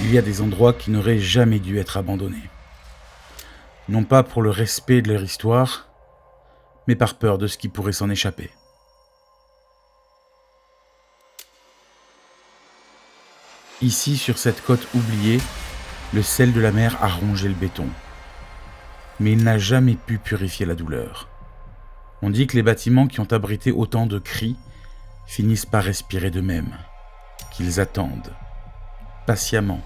Il y a des endroits qui n'auraient jamais dû être abandonnés. Non pas pour le respect de leur histoire, mais par peur de ce qui pourrait s'en échapper. Ici, sur cette côte oubliée, le sel de la mer a rongé le béton. Mais il n'a jamais pu purifier la douleur. On dit que les bâtiments qui ont abrité autant de cris finissent par respirer d'eux-mêmes, qu'ils attendent, patiemment,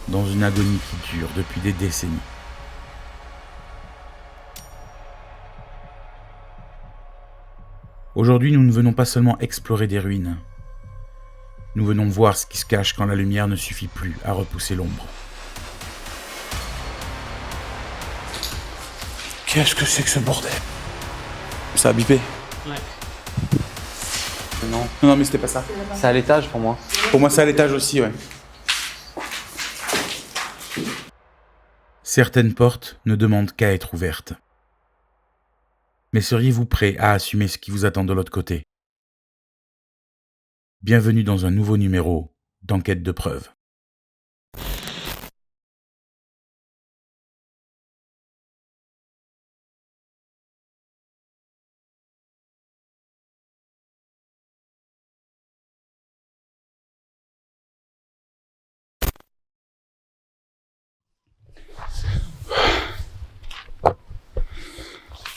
dans une agonie qui dure depuis des décennies. Aujourd'hui, nous ne venons pas seulement explorer des ruines. Nous venons voir ce qui se cache quand la lumière ne suffit plus à repousser l'ombre. Qu'est-ce que c'est que ce bordel? Ça a bipé. Ouais. Non, mais c'était pas ça. C'est à l'étage pour moi. Pour moi, c'est à l'étage aussi, ouais. Certaines portes ne demandent qu'à être ouvertes. Mais seriez-vous prêt à assumer ce qui vous attend de l'autre côté? Bienvenue dans un nouveau numéro d'Enquête de preuves.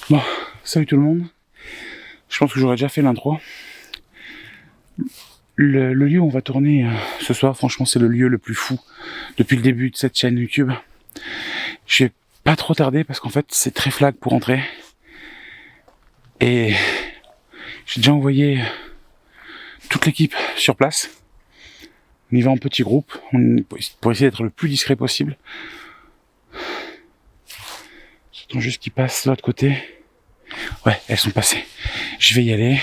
Bon, salut tout le monde. Je pense que j'aurais déjà fait l'intro. Le lieu où on va tourner ce soir, franchement, c'est le lieu le plus fou depuis le début de cette chaîne YouTube. Je vais pas trop tarder parce qu'en fait, c'est très flag pour entrer. Et j'ai déjà envoyé toute l'équipe sur place. On y va en petits groupes pour essayer d'être le plus discret possible. J'attends juste qu'ils passent de l'autre côté. Ouais, elles sont passées. Je vais y aller.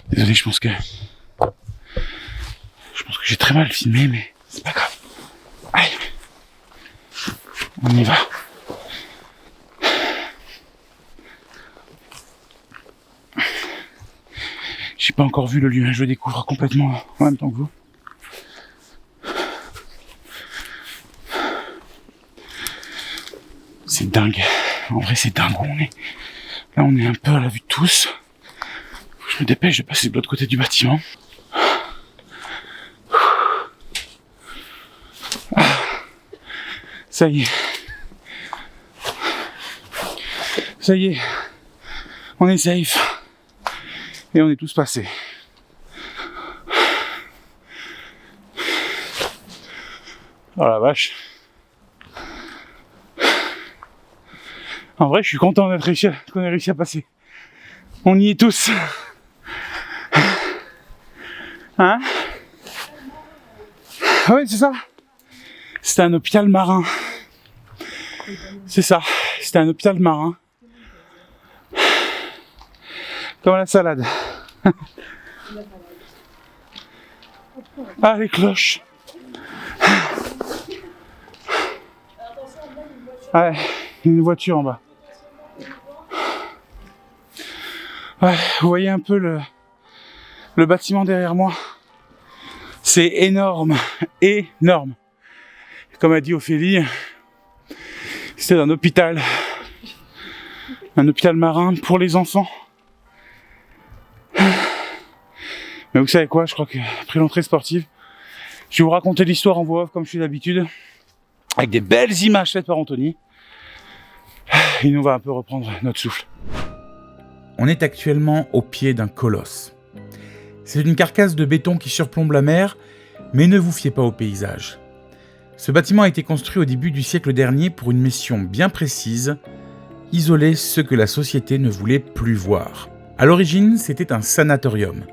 Désolé, je pense que j'ai très mal filmé, mais c'est pas grave. Allez, on y va. J'ai pas encore vu le lieu, je le découvre complètement en même temps que vous. C'est dingue. En vrai, c'est dingue où on est. Là, on est un peu à la vue de tous. Faut que je me dépêche de passer de l'autre côté du bâtiment. Ça y est. Ça y est. On est safe. Et on est tous passés. Oh la vache. En vrai, je suis content qu'on ait réussi à passer. On y est tous. Hein? Ah ouais, c'est ça. C'était un hôpital marin. C'est ça. C'était un hôpital marin. Comme la salade. Ah, les cloches. Ouais, il y a une voiture en bas. Ouais, vous voyez un peu le bâtiment derrière moi. C'est énorme, énorme. Comme a dit Ophélie, c'était un hôpital marin pour les enfants. Mais vous savez quoi, je crois qu'après l'entrée sportive, je vais vous raconter l'histoire en voix off comme je suis d'habitude, avec des belles images faites par Anthony. Et nous on va un peu reprendre notre souffle. On est actuellement au pied d'un colosse. C'est une carcasse de béton qui surplombe la mer, mais ne vous fiez pas au paysage. Ce bâtiment a été construit au début du siècle dernier pour une mission bien précise, isoler ce que la société ne voulait plus voir. À l'origine, c'était un sanatorium.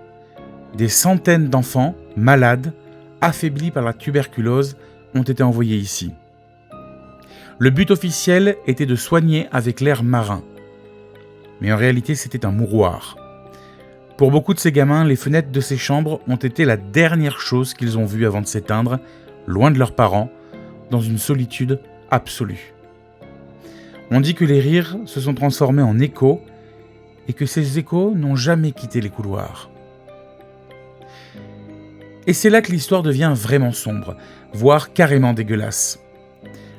Des centaines d'enfants, malades, affaiblis par la tuberculose, ont été envoyés ici. Le but officiel était de soigner avec l'air marin. Mais en réalité, c'était un mouroir. Pour beaucoup de ces gamins, les fenêtres de ces chambres ont été la dernière chose qu'ils ont vue avant de s'éteindre, loin de leurs parents, dans une solitude absolue. On dit que les rires se sont transformés en échos et que ces échos n'ont jamais quitté les couloirs. Et c'est là que l'histoire devient vraiment sombre, voire carrément dégueulasse.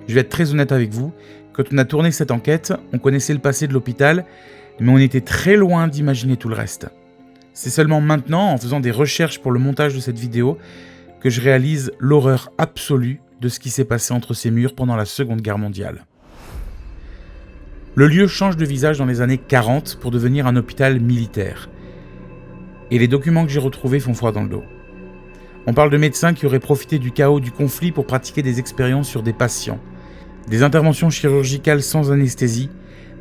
Je vais être très honnête avec vous, quand on a tourné cette enquête, on connaissait le passé de l'hôpital, mais on était très loin d'imaginer tout le reste. C'est seulement maintenant, en faisant des recherches pour le montage de cette vidéo, que je réalise l'horreur absolue de ce qui s'est passé entre ces murs pendant la Seconde Guerre mondiale. Le lieu change de visage dans les années 40 pour devenir un hôpital militaire. Et les documents que j'ai retrouvés font froid dans le dos. On parle de médecins qui auraient profité du chaos du conflit pour pratiquer des expériences sur des patients, des interventions chirurgicales sans anesthésie,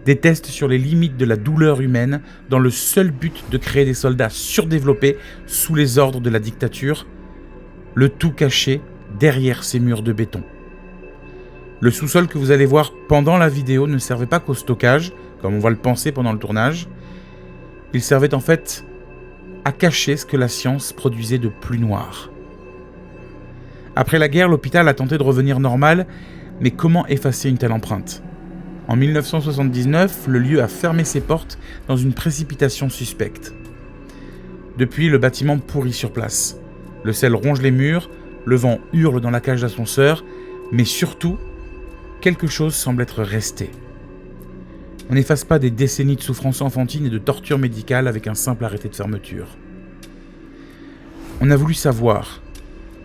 des tests sur les limites de la douleur humaine dans le seul but de créer des soldats surdéveloppés sous les ordres de la dictature, le tout caché derrière ces murs de béton. Le sous-sol que vous allez voir pendant la vidéo ne servait pas qu'au stockage, comme on va le penser pendant le tournage. Il servait en fait à cacher ce que la science produisait de plus noir. Après la guerre, l'hôpital a tenté de revenir normal, mais comment effacer une telle empreinte ? En 1979, le lieu a fermé ses portes dans une précipitation suspecte. Depuis, le bâtiment pourrit sur place. Le sel ronge les murs, le vent hurle dans la cage d'ascenseur, mais surtout, quelque chose semble être resté. On n'efface pas des décennies de souffrance enfantine et de torture médicale avec un simple arrêté de fermeture. On a voulu savoir.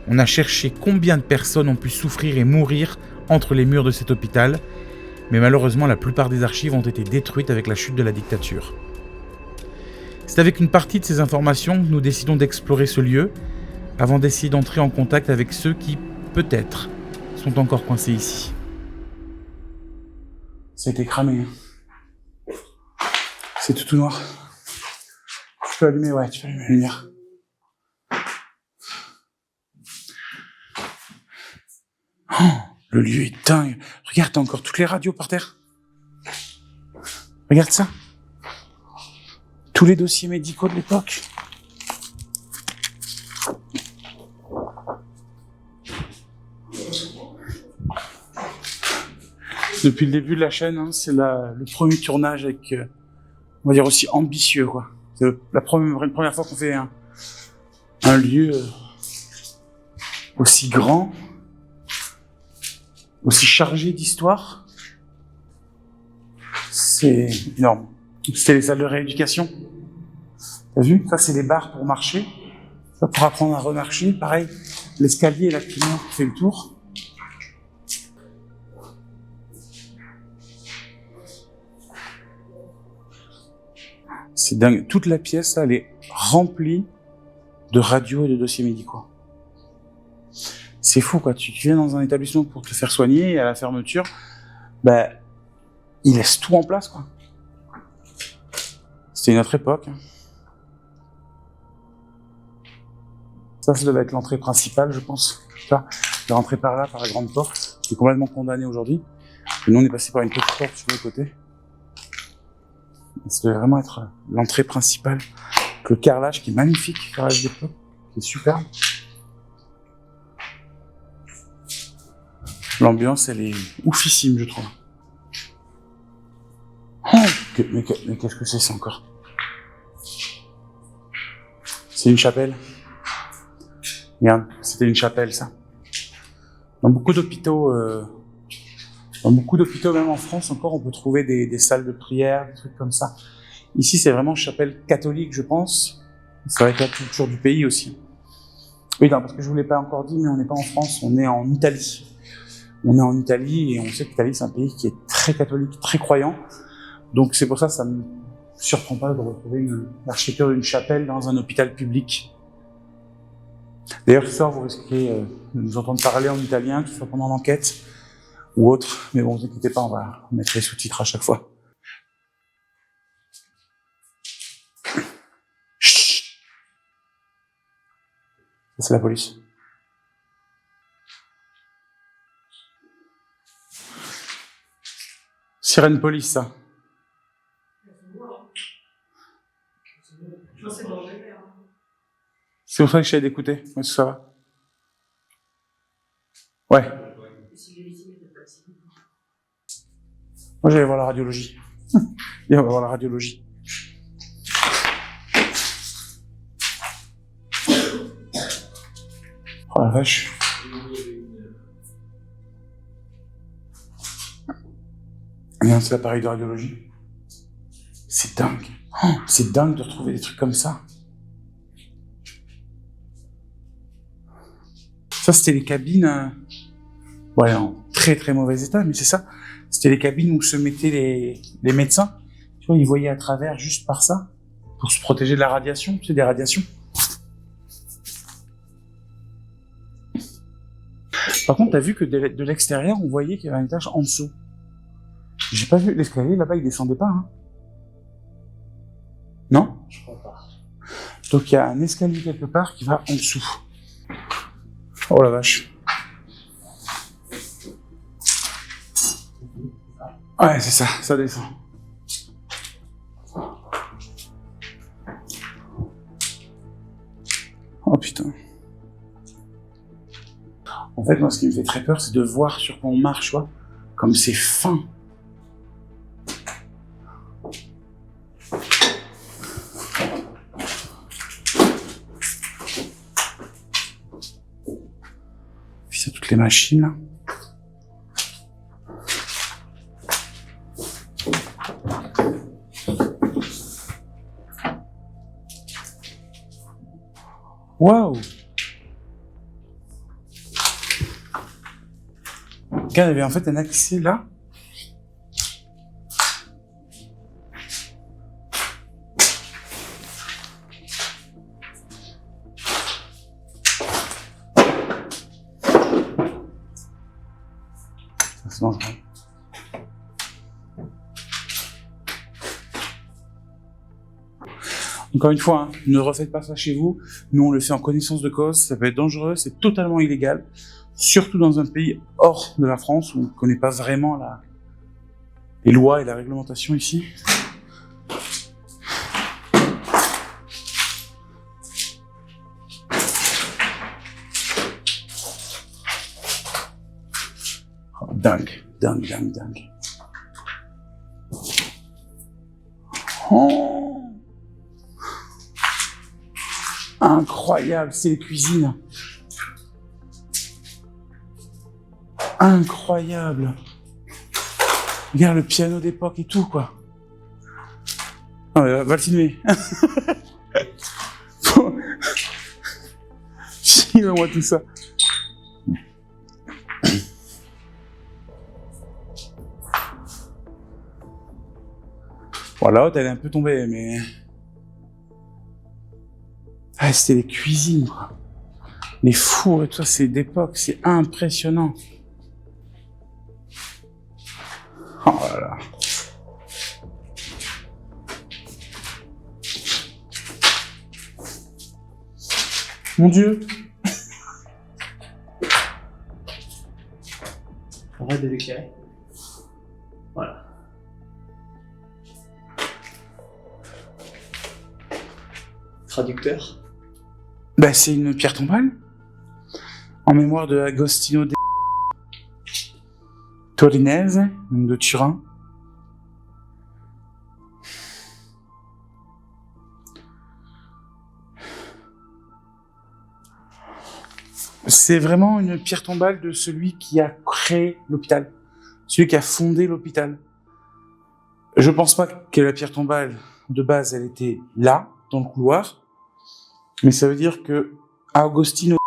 On a cherché combien de personnes ont pu souffrir et mourir entre les murs de cet hôpital, mais malheureusement la plupart des archives ont été détruites avec la chute de la dictature. C'est avec une partie de ces informations que nous décidons d'explorer ce lieu, avant d'essayer d'entrer en contact avec ceux qui, peut-être, sont encore coincés ici. Ça a été cramé. C'est tout noir. Tu peux allumer, ouais, tu peux allumer la lumière. Oh, le lieu est dingue. Regarde, t'as encore toutes les radios par terre. Regarde ça. Tous les dossiers médicaux de l'époque. Depuis le début de la chaîne, hein, c'est le premier tournage avec, on va dire aussi ambitieux, quoi. C'est la première fois qu'on fait un lieu aussi grand, aussi chargé d'histoire. C'est énorme. C'était les salles de rééducation. T'as vu? Ça, c'est les barres pour marcher. Ça, pour apprendre à remarcher. Pareil, l'escalier et la lumière qui fait le tour. C'est dingue. Toute la pièce, là, elle est remplie de radios et de dossiers médicaux. C'est fou, quoi. Tu viens dans un établissement pour te faire soigner et à la fermeture, bah, ils laissent tout en place, quoi. C'était une autre époque. Ça doit être l'entrée principale, je pense. Ça, de rentrer par là, par la grande porte, qui est complètement condamnée aujourd'hui. Et nous, on est passé par une petite porte sur le côté. Ça devait vraiment être l'entrée principale. Le carrelage qui est magnifique, le carrelage d'époque, qui est superbe. L'ambiance, elle est oufissime, je trouve. Oh, mais qu'est-ce que c'est ça encore? C'est une chapelle. Regarde, c'était une chapelle, ça. Dans beaucoup d'hôpitaux, même en France encore, on peut trouver des salles de prière, des trucs comme ça. Ici, c'est vraiment chapelle catholique, je pense. Ça va être la culture du pays aussi. Oui, non, parce que je vous l'ai pas encore dit, mais on n'est pas en France, on est en Italie. On est en Italie et on sait que l'Italie, c'est un pays qui est très catholique, très croyant. Donc c'est pour ça, ça me surprend pas de retrouver l'architecture d'une chapelle dans un hôpital public. D'ailleurs, ce soir, vous risquez de nous entendre parler en italien, que ce soit pendant l'enquête ou autre. Mais bon, ne vous inquiétez pas, on va mettre les sous-titres à chaque fois. Chut. Ça, c'est la police. Sirène police, ça. C'est pour ça que j'essaie d'écouter. Ouais, ça va. Ouais. Moi, j'allais voir la radiologie. Viens, on va voir la radiologie. Oh la vache. Regarde, c'est l'appareil de radiologie. C'est dingue. Oh, c'est dingue de retrouver des trucs comme ça. Ça, c'était les cabines... Ouais, en très très mauvais état, mais c'est ça. C'était les cabines où se mettaient les médecins. Tu vois, ils voyaient à travers juste par ça, pour se protéger de la radiation, tu sais, des radiations. Par contre, t'as vu que de l'extérieur, on voyait qu'il y avait un étage en dessous. J'ai pas vu l'escalier, là-bas, il descendait pas, hein. Non? Je crois pas. Donc il y a un escalier quelque part qui va en dessous. Oh la vache. Ouais, c'est ça descend. Oh putain. En fait, moi, ce qui me fait très peur, c'est de voir sur quoi on marche, quoi. Comme c'est fin. Puis c'est toutes les machines, là. Waouh! Regarde, il y avait en fait un accès là. Ça se mange. Encore une fois, hein, ne refaites pas ça chez vous. Nous, on le fait en connaissance de cause. Ça peut être dangereux, c'est totalement illégal. Surtout dans un pays hors de la France où on ne connaît pas vraiment les lois et la réglementation ici. Oh, dingue. Oh, incroyable, c'est les cuisines. Incroyable. Regarde le piano d'époque et tout, quoi. Ah, va le filmer. Filme-moi tout ça. Bon, la haute, elle est un peu tombée, mais... Ah, c'était les cuisines, quoi. Les fours et tout ça, c'est d'époque, c'est impressionnant. Oh là là. Mon Dieu. Arrête de l'éclairer. Voilà. Traducteur. Bah, c'est une pierre tombale en mémoire de Agostino de Torinese, de Turin. C'est vraiment une pierre tombale de celui qui a créé l'hôpital, celui qui a fondé l'hôpital. Je pense pas que la pierre tombale, de base, elle était là, dans le couloir, mais ça veut dire que Agostino,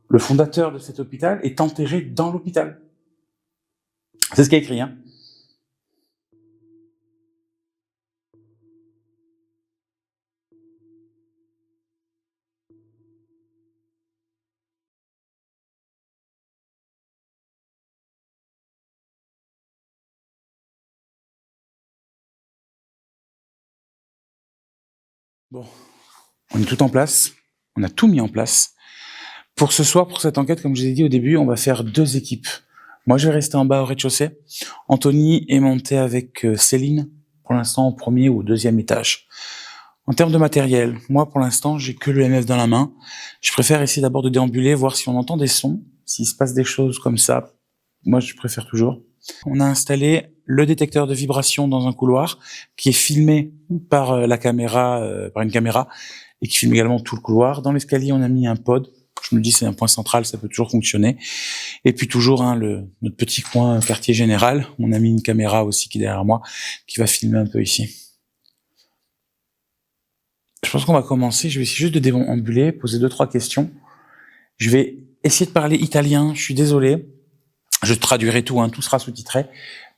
le fondateur de cet hôpital, est enterré dans l'hôpital. C'est ce qu'il y a écrit, hein. Bon, on est tout en place, on a tout mis en place. Pour ce soir, pour cette enquête, comme je vous ai dit au début, on va faire 2 équipes. Moi, je vais rester en bas au rez-de-chaussée. Anthony est monté avec Céline, pour l'instant au 1er ou au 2e étage. En termes de matériel, moi, pour l'instant, j'ai que le MF dans la main. Je préfère essayer d'abord de déambuler, voir si on entend des sons, s'il se passe des choses comme ça. Moi, je préfère toujours. On a installé le détecteur de vibration dans un couloir qui est filmé par la caméra, par une caméra, et qui filme également tout le couloir. Dans l'escalier, on a mis un pod. Je me dis, c'est un point central, ça peut toujours fonctionner. Et puis toujours, notre petit coin quartier général. On a mis une caméra aussi qui est derrière moi, qui va filmer un peu ici. Je pense qu'on va commencer. Je vais essayer juste de déambuler, poser 2-3 questions. Je vais essayer de parler italien. Je suis désolé. Je traduirai tout, tout sera sous-titré.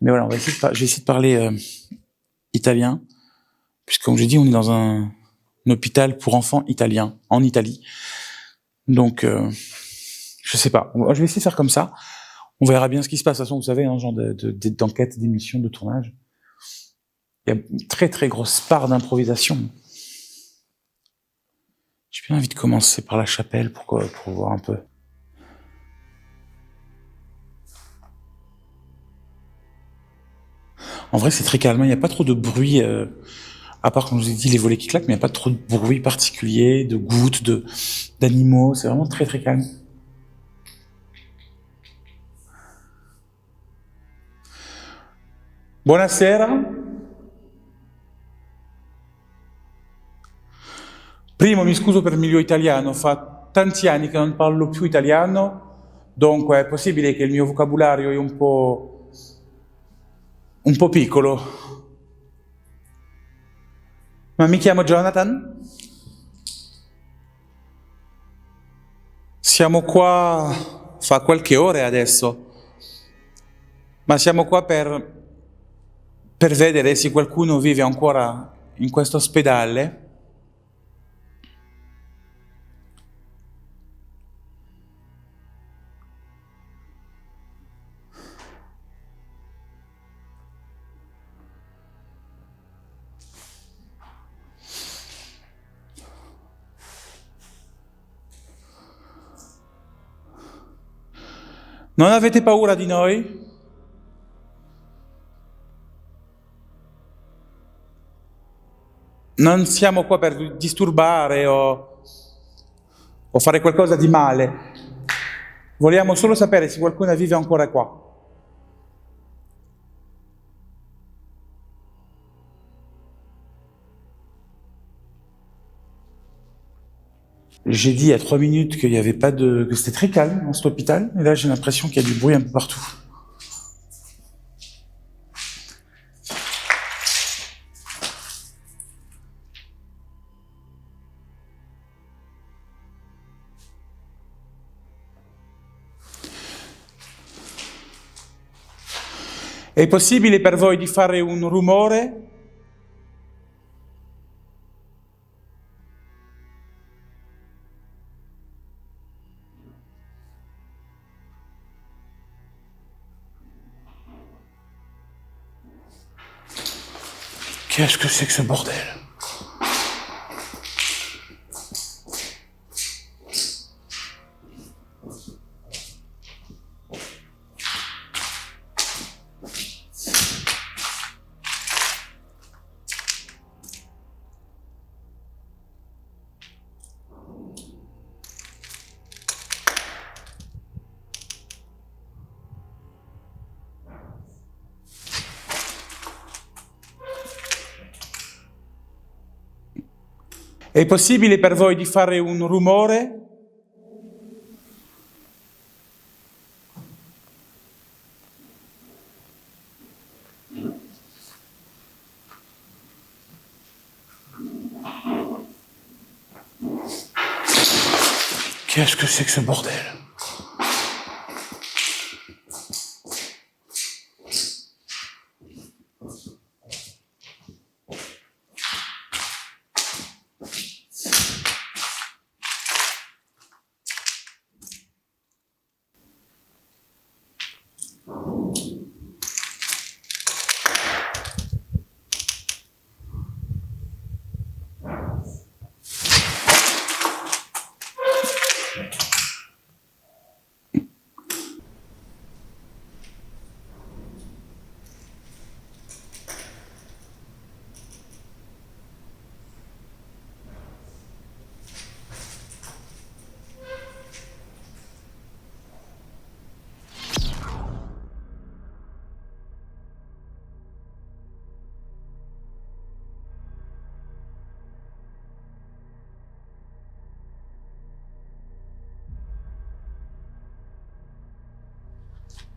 Mais voilà, je vais essayer de parler italien. Puisque, comme j'ai dit, on est dans un hôpital pour enfants italiens, en Italie. Donc, je sais pas. Je vais essayer de faire comme ça. On verra bien ce qui se passe. De toute façon, vous savez, genre d'enquête, d'émission, de tournage. Il y a une très très grosse part d'improvisation. J'ai bien envie de commencer par la chapelle pour voir un peu. En vrai, c'est très calme. Il n'y a pas trop de bruit, à part, comme je vous ai dit, les volets qui claquent, mais il n'y a pas trop de bruit particulier, de gouttes, d'animaux. C'est vraiment très très calme. Buonasera. Primo, mi scuso per il mio italiano, fa tanti anni che non parlo più italiano, dunque è possibile che il mio vocabolario è un po' piccolo. Ma mi chiamo Jonathan. Siamo qua, fa qualche ora adesso, ma siamo qua per vedere se qualcuno vive ancora in questo ospedale. Non avete paura di noi? Non siamo qua per disturbare o fare qualcosa di male. Vogliamo solo sapere se qualcuno vive ancora qua. J'ai dit il y a 3 minutes qu'il y avait pas que c'était très calme dans cet hôpital, et là j'ai l'impression qu'il y a du bruit un peu partout. È possibile per voi di fare un rumore? Qu'est-ce que c'est que ce bordel? È possibile per voi di fare un rumore? Qu'est-ce que c'est que ce bordel?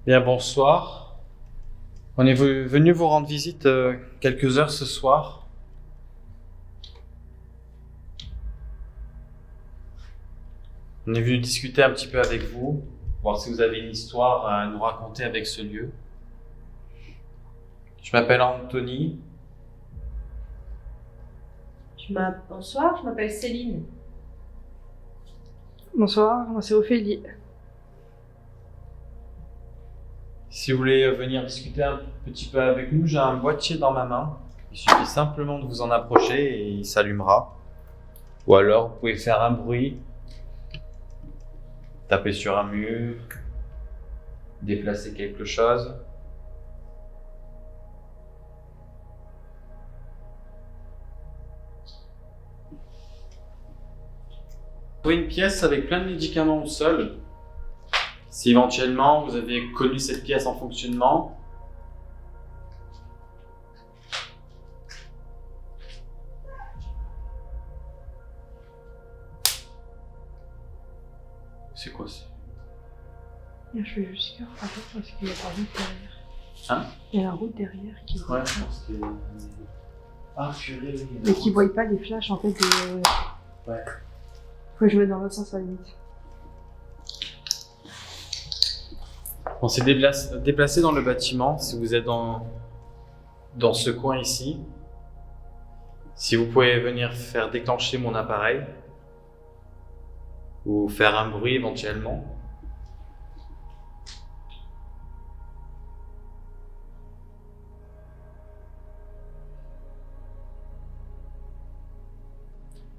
Bien, bonsoir. On est venu vous rendre visite quelques heures ce soir. On est venu discuter un petit peu avec vous, voir si vous avez une histoire à nous raconter avec ce lieu. Je m'appelle Anthony. Bonsoir, je m'appelle Céline. Bonsoir, moi c'est Ophélie. Si vous voulez venir discuter un petit peu avec nous, j'ai un boîtier dans ma main. Il suffit simplement de vous en approcher et il s'allumera. Ou alors, vous pouvez faire un bruit, taper sur un mur, déplacer quelque chose. Trouvez une pièce avec plein de médicaments au sol. Si éventuellement vous avez connu cette pièce en fonctionnement, c'est quoi ça? Je vais juste faire attention parce qu'il y a la route derrière. Hein? Il y a la route derrière qui voit. Ouais, je pense que... Ah, purée, oui. Mais qui voit pas les flashs en fait de. Ouais. Faut que je mette dans l'autre sens à la limite. On s'est déplacé dans le bâtiment, si vous êtes dans ce coin ici. Si vous pouvez venir faire déclencher mon appareil, ou faire un bruit éventuellement.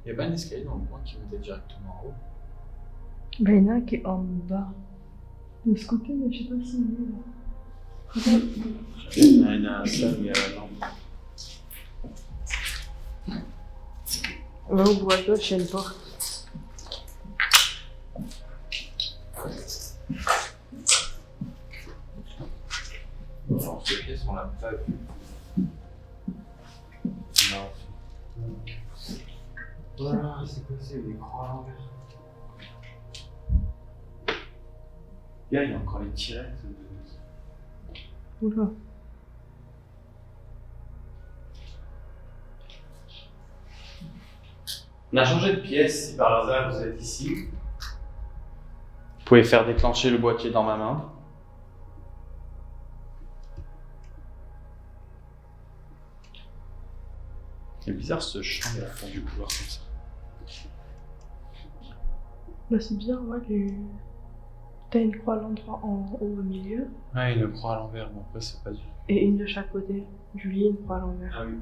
Il n'y a pas un escalier dans le coin qui montait directement en haut? Bah, il y en a un qui est en bas. De ce côté, mais je sais pas si il est là. Il y en a un seul, il y a la lampe. On va au bout à gauche, il y a une porte. Dans cette pièce, on l'a pas vu. Non. Voilà, c'est quoi, c'est des croix à l'envers. Il y a encore les tirettes. Oula. On a changé de pièce, si par hasard vous êtes ici. Vous pouvez faire déclencher le boîtier dans ma main. C'est bizarre ce champ de la fin du couloir comme ça. Bah, c'est bien, ouais, t'as une croix à l'endroit en haut au milieu. Ouais, une croix à l'envers, mais après c'est pas du... Et une de chaque côté. Julie, une croix à l'envers. Ah oui.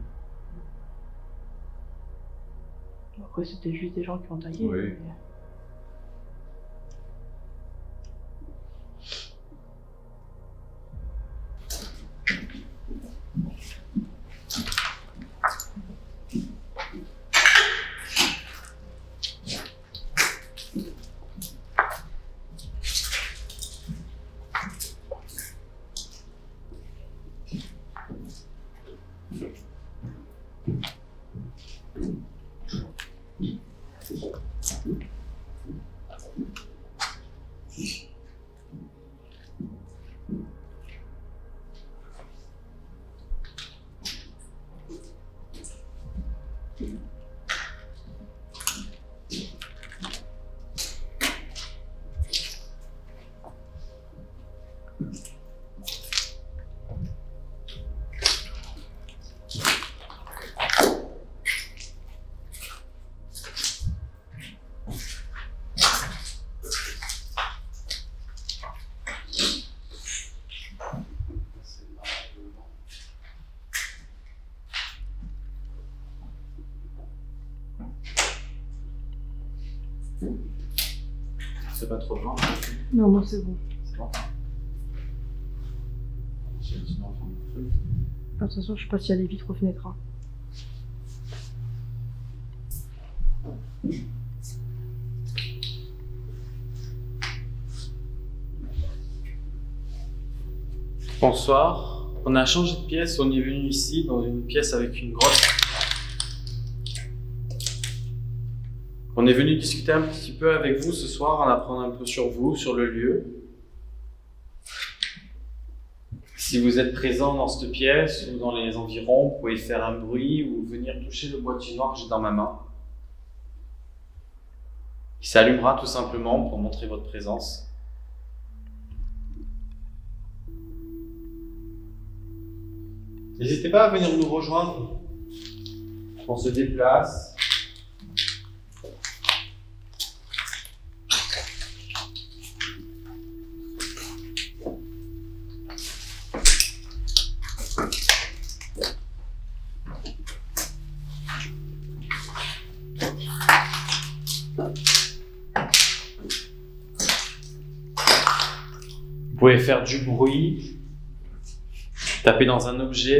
Après, c'était juste des gens qui ont taillé. Oui. Mais... C'est pas trop grand. Non, moi c'est bon. C'est bon. De toute façon, je sais pas s'il y a des vitres aux fenêtres. Hein. Bonsoir. On a changé de pièce, on est venu ici dans une pièce avec une grotte. On est venu discuter un petit peu avec vous ce soir, en apprendre un peu sur vous, sur le lieu. Si vous êtes présent dans cette pièce ou dans les environs, vous pouvez faire un bruit ou venir toucher le boîtier noir que j'ai dans ma main. Il s'allumera tout simplement pour montrer votre présence. N'hésitez pas à venir nous rejoindre. On se déplace. Vous pouvez faire du bruit, taper dans un objet.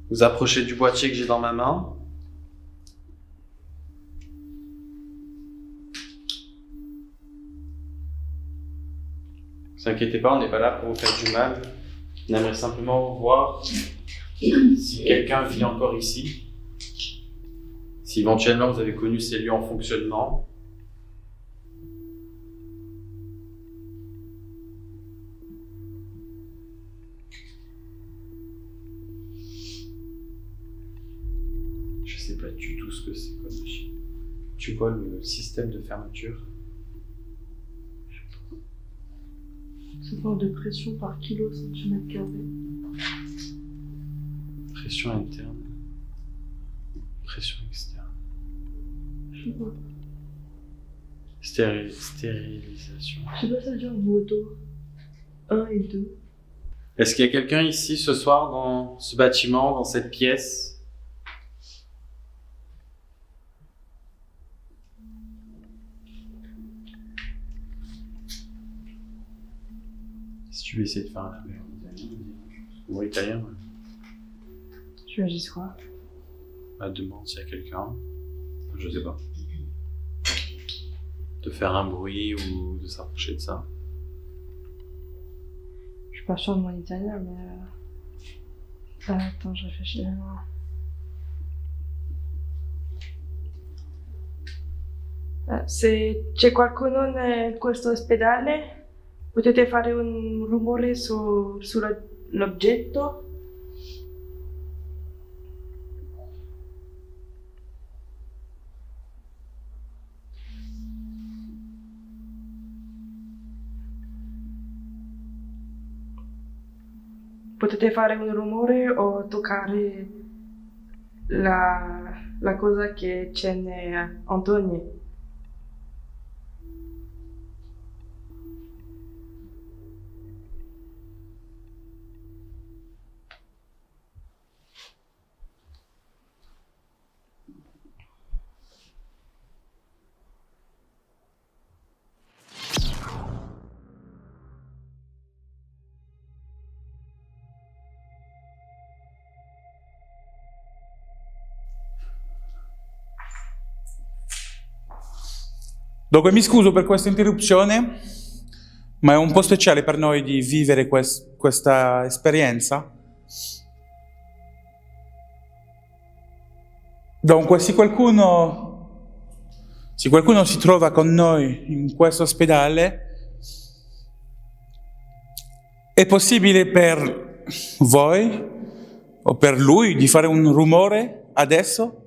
Vous approchez du boîtier que j'ai dans ma main. Ne vous inquiétez pas, on n'est pas là pour vous faire du mal. On aimerait simplement voir si quelqu'un vit encore ici. Si éventuellement vous avez connu ces lieux en fonctionnement. Je sais pas du tout ce que c'est comme machine. Tu vois le système de fermeture? Ça parle de pression par kilo centimètre carré. Pression interne. Pression externe. Je sais pas. Stérilisation. Je sais pas, ça veut dire moto. 1 et 2. Est-ce qu'il y a quelqu'un ici ce soir dans ce bâtiment, dans cette pièce? Si tu veux essayer de faire un label en italien, ou italien, Tu agis quoi? demande s'il y a quelqu'un, je sais pas. De faire un bruit ou de s'approcher de ça. Je suis pas sûre de mon italien, mais... attends, je réfléchis. Se c'è qualcuno in questo ospedale, potete fare un rumore sull'oggetto? Potete fare un rumore o toccare la cosa che c'è in Antonio. Dunque mi scuso per questa interruzione, ma è un po' speciale per noi di vivere questa esperienza. Dunque, se qualcuno si trova con noi in questo ospedale, è possibile per voi o per lui di fare un rumore adesso?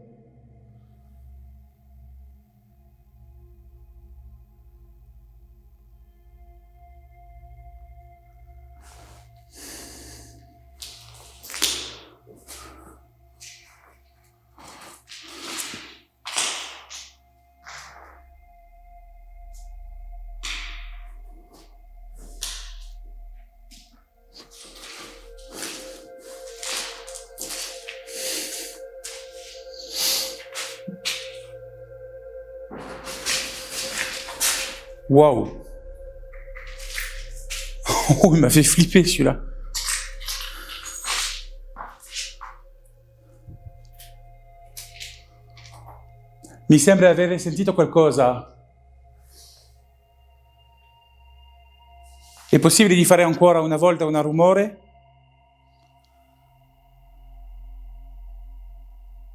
Waouh! Oh, il m'a fait flipper celui-là. Mi sembra aver sentito qualcosa. È possibile di fare ancora una volta un rumore?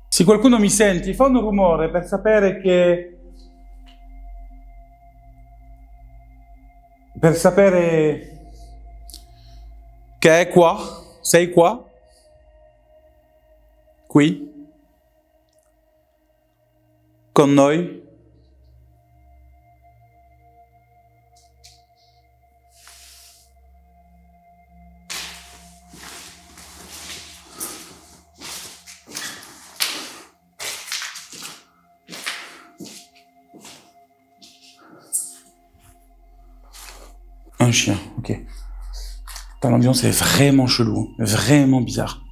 Se qualcuno mi senti, fa un rumore per sapere che per sapere che è qua, sei qua, qui, con noi. Un chien, ok. Putain, l'ambiance est vraiment chelou, vraiment bizarre.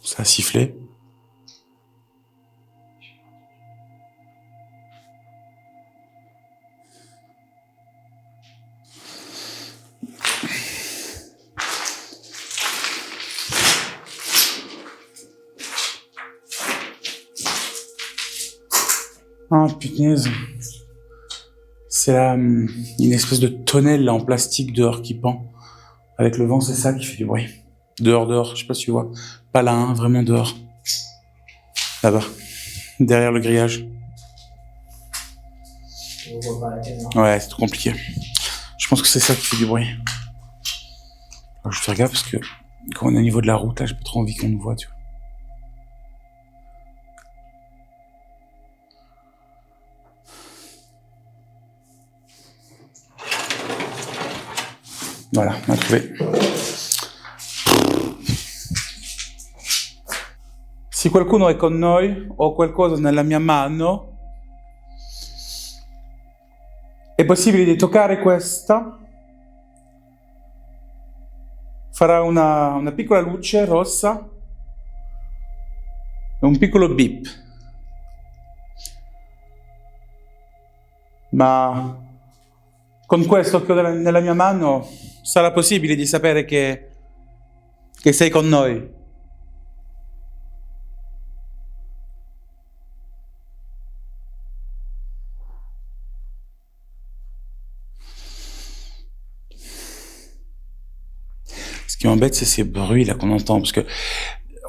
Ça a sifflé. Ah, punaise. C'est là une espèce de tonnelle là, en plastique dehors qui pend. Avec le vent, c'est ça qui fait du bruit. Dehors, je sais pas si tu vois. Pas là, hein, vraiment dehors. Là-bas. Derrière le grillage. On voit pas la tête, non? Ouais, c'est trop compliqué. Je pense que c'est ça qui fait du bruit. Alors, je fais gaffe parce que quand on est au niveau de la route, là, j'ai pas trop envie qu'on nous voit, tu vois. Voilà, on a trouvé. Se qualcuno è con noi, ho qualcosa nella mia mano, è possibile di toccare questa, farà una piccola luce rossa e un piccolo beep. Ma con questo che ho nella mia mano sarà possibile di sapere che sei con noi. Ce qui m'embête, c'est ces bruits là qu'on entend, parce que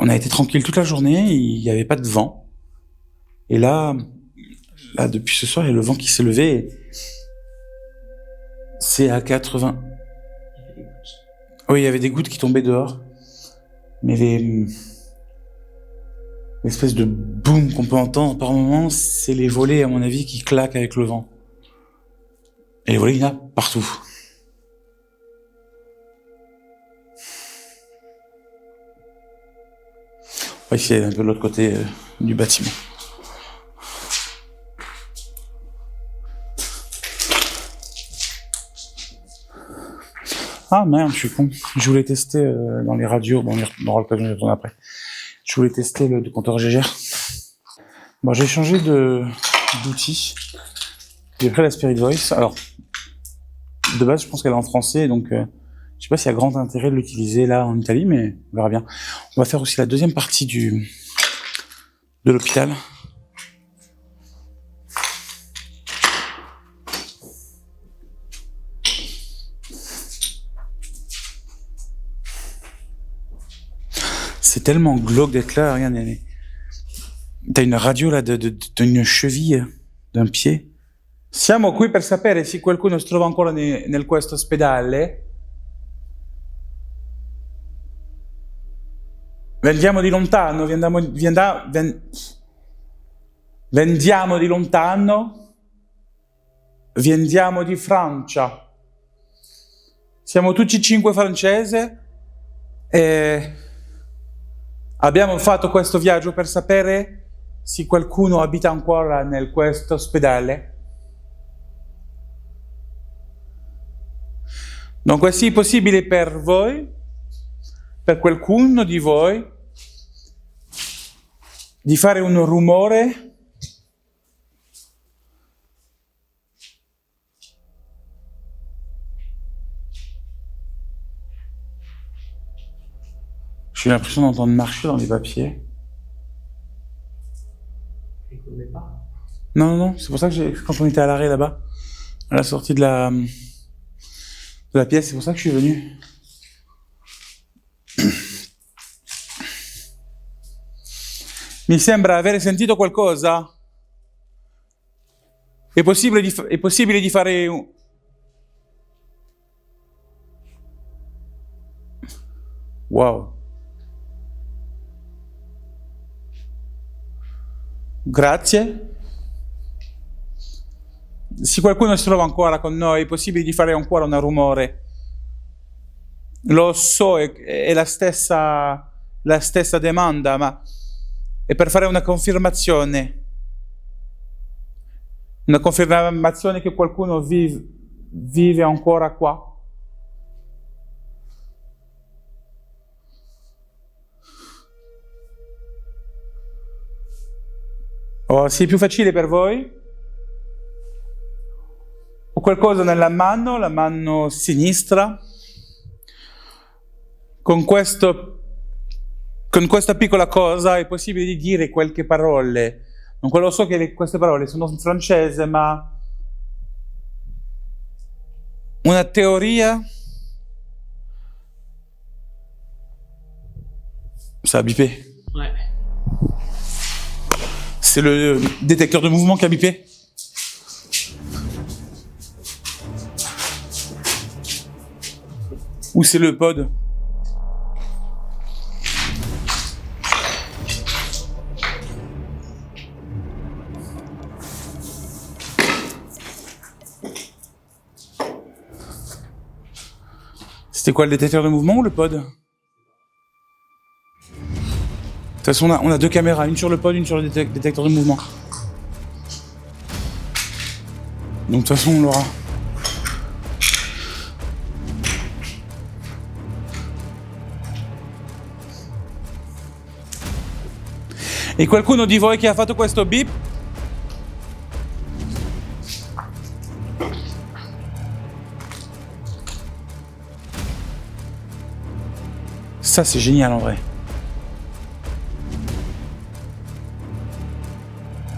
on a été tranquille toute la journée, il n'y avait pas de vent. Et là, depuis ce soir, il y a le vent qui s'est levé. Et c'est à 80. Oui, il y avait des gouttes qui tombaient dehors. Mais l'espèce de boom qu'on peut entendre par moments, c'est les volets, à mon avis, qui claquent avec le vent. Et les volets, il y en a partout. On va essayer un peu de l'autre côté du bâtiment. Ah merde, je suis con. Je voulais tester dans les radios, bon, on aura l'occasion de retourner après. Je voulais tester le compteur GGR. Bon, j'ai changé d'outil. J'ai pris la Spirit Voice. Alors, de base, je pense qu'elle est en français, donc je sais pas s'il y a grand intérêt de l'utiliser là en Italie, mais on verra bien. On va faire aussi la deuxième partie de l'hôpital. C'est tellement glauque d'être là, regarde, t'as une radio là d'une cheville, d'un pied. Siamo qui per sapere se qualcuno si trova ancora nel questo ospedale. Vendiamo di lontano, vendiamo di lontano, vendiamo di Francia. Siamo tutti 5 francesi e abbiamo fatto questo viaggio per sapere se qualcuno abita ancora nel questo ospedale. Dunque, sì, è possibile per voi, per qualcuno di voi, di fare un rumore j'ai l'impression d'entendre marcher dans les papiers. Il connaît pas. Non, c'est pour ça que quand on était à l'arrêt là-bas, à la sortie de la pièce, c'est pour ça que je suis venu. Mi sembra aver sentito qualcosa. È possibile di fare un... Wow. Grazie. Se qualcuno si trova ancora con noi, è possibile di fare ancora un rumore. Lo so, è la stessa domanda, ma è per fare una confermazione. Una confermazione che qualcuno vive ancora qua. Oh, se è più facile per voi? Ho qualcosa nella mano, la mano sinistra. Con questa piccola cosa è possibile di dire qualche parole. Non quello so che queste parole sono in francese, ma una teoria. Ça a bipé. Ouais. C'est le détecteur de mouvement qui a bipé. Ou c'est le pod? C'était quoi, le détecteur de mouvement ou le pod? De toute façon, on a deux caméras, une sur le pod, une sur le détecteur de mouvement. Donc de toute façon, on l'aura. E qualcuno di voi che ha fatto questo beep? Ça, c'est génial en vrai.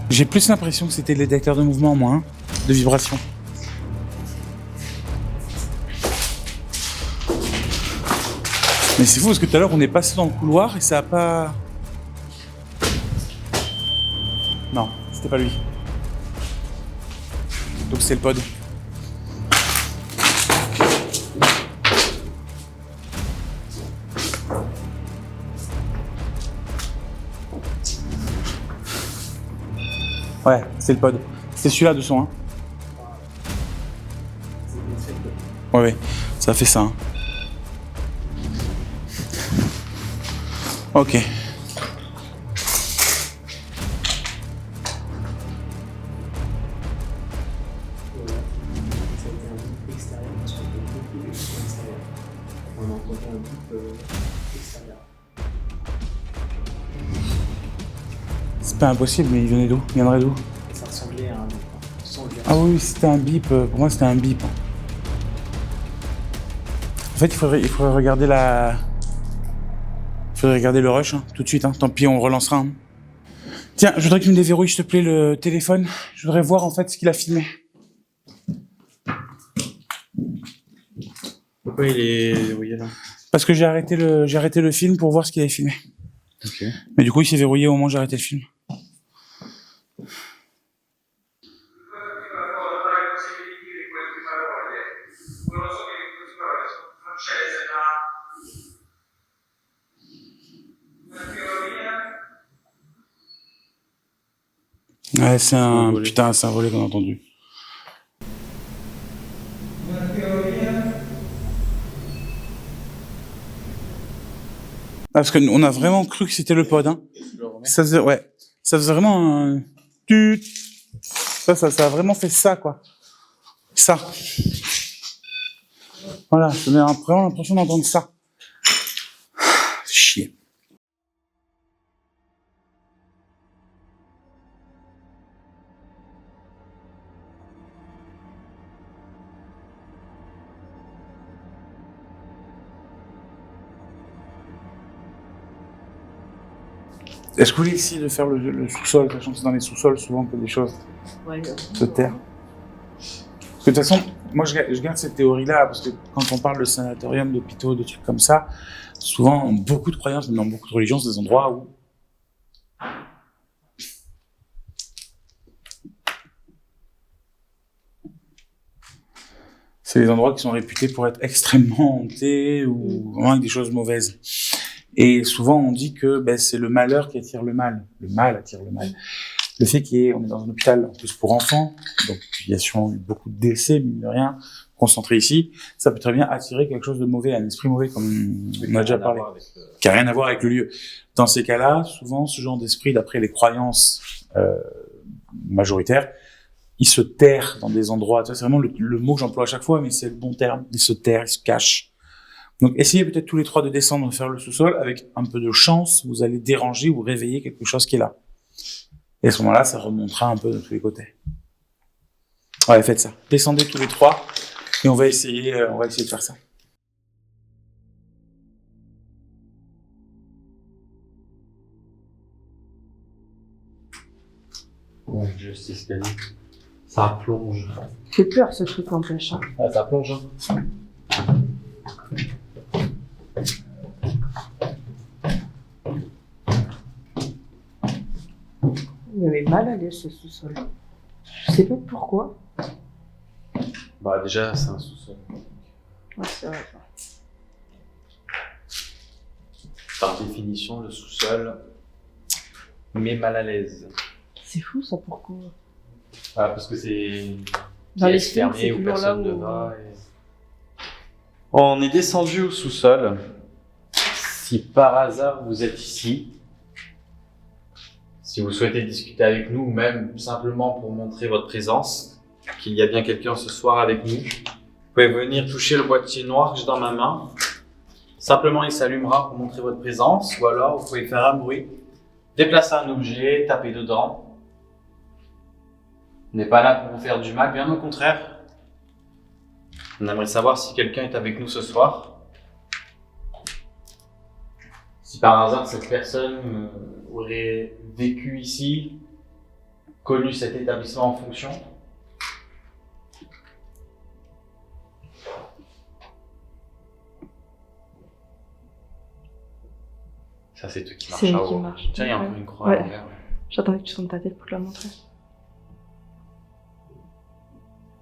J'ai plus l'impression que c'était le détecteur de mouvement, moi, hein, de vibration. Mais c'est fou parce que tout à l'heure, on est passé dans le couloir et ça a pas... Non, c'était pas lui. Donc c'est le pod. Ouais, c'est le pod. C'est celui-là de son, hein. Ouais, ça fait ça, hein. Ok. C'est pas impossible, mais il venait d'où? Il viendrait d'où? Ça ressemblait à un son de Ah oui, c'était un bip. Pour moi, c'était un bip. En fait, il faudrait regarder la... Il faudrait regarder le rush, hein, tout de suite. Hein. Tant pis, on relancera. Hein. Tiens, je voudrais que tu me déverrouilles, s'il te plaît, le téléphone. Je voudrais voir, en fait, ce qu'il a filmé. Pourquoi il est verrouillé là? Parce que j'ai arrêté le film pour voir ce qu'il avait filmé. Ok. Mais du coup, il s'est verrouillé au moment où j'ai arrêté le film. Ouais, c'est un... Putain, c'est un volet qu'on a entendu. Parce qu'on a vraiment cru que c'était le pod, hein. Ça faisait, ouais. Ça faisait vraiment un... Ça a vraiment fait ça, quoi. Ça. Voilà, ça donne vraiment l'impression d'entendre ça. Chier. Est-ce que vous voulez essayer de faire le sous-sol, sachant que c'est dans les sous-sols souvent que des choses Ouais. se terrent? Parce de toute façon, moi je garde cette théorie-là, parce que quand on parle de sanatorium, d'hôpitaux, de trucs comme ça, souvent, dans beaucoup de croyances, même dans beaucoup de religions, c'est des endroits où c'est des endroits qui sont réputés pour être extrêmement hantés ou vraiment avec des choses mauvaises. Et souvent, on dit que c'est le malheur qui attire le mal. Le mal attire le mal. Le fait qu'on est dans un hôpital, en plus pour enfants, donc il y a sûrement eu beaucoup de décès, mine de rien, concentrés ici, ça peut très bien attirer quelque chose de mauvais, un esprit mauvais, comme on a déjà parlé, qui a rien à voir avec le lieu. Dans ces cas-là, souvent, ce genre d'esprit, d'après les croyances majoritaires, il se terre dans des endroits. Ça, c'est vraiment le mot que j'emploie à chaque fois, mais c'est le bon terme. Il se terre, il se cache. Donc, essayez peut-être tous les 3 de descendre faire le sous-sol. Avec un peu de chance, vous allez déranger ou réveiller quelque chose qui est là. Et à ce moment-là, ça remontera un peu de tous les côtés. Ouais, faites ça. Descendez tous les 3 et on va essayer de faire ça. Bon, juste escalier. Ça plonge. Fait peur ce truc n'empêche. Hein. Ah, ça plonge, hein. Il m'avait mal à l'aise ce sous-sol. Je sais pas pourquoi. Bah, déjà, c'est un sous-sol. Ouais, c'est vrai. Par définition, le sous-sol met mal à l'aise. C'est fou ça, pourquoi? Ah, parce que c'est Dans les pièce films, c'est fermée où toujours là personne ne où... va. On est descendu au sous-sol. Si par hasard vous êtes ici, si vous souhaitez discuter avec nous ou même simplement pour montrer votre présence, qu'il y a bien quelqu'un ce soir avec nous, vous pouvez venir toucher le boîtier noir que j'ai dans ma main. Simplement, il s'allumera pour montrer votre présence, ou alors vous pouvez faire un bruit, déplacer un objet, taper dedans. On n'est pas là pour vous faire du mal, bien au contraire. On aimerait savoir si quelqu'un est avec nous ce soir. Si par hasard cette personne aurait vécu ici, connu cet établissement en fonction. Ça, c'est tout qui marche. C'est à qui haut. marche. Tiens, il y a Ouais. encore une croix Ouais. à l'envers. J'attendais que tu tournes ta tête pour te la montrer.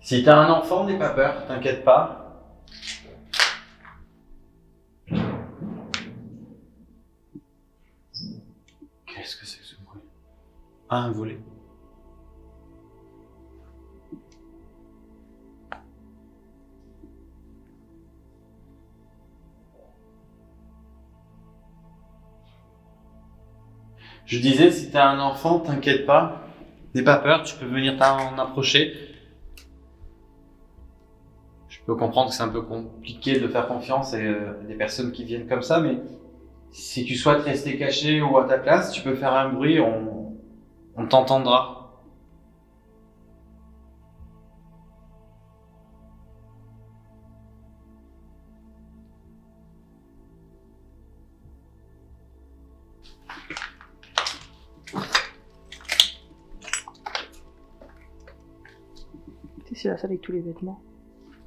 Si t'as un enfant, n'aie pas peur, t'inquiète pas. Qu'est-ce que c'est que ce bruit? Ah, un volet. Je disais, si t'as un enfant, t'inquiète pas. N'aie pas peur, tu peux venir t'en approcher. Je peux comprendre que c'est un peu compliqué de faire confiance à des personnes qui viennent comme ça, mais si tu souhaites rester caché ou à ta place, tu peux faire un bruit, on t'entendra. C'est la salle avec tous les vêtements.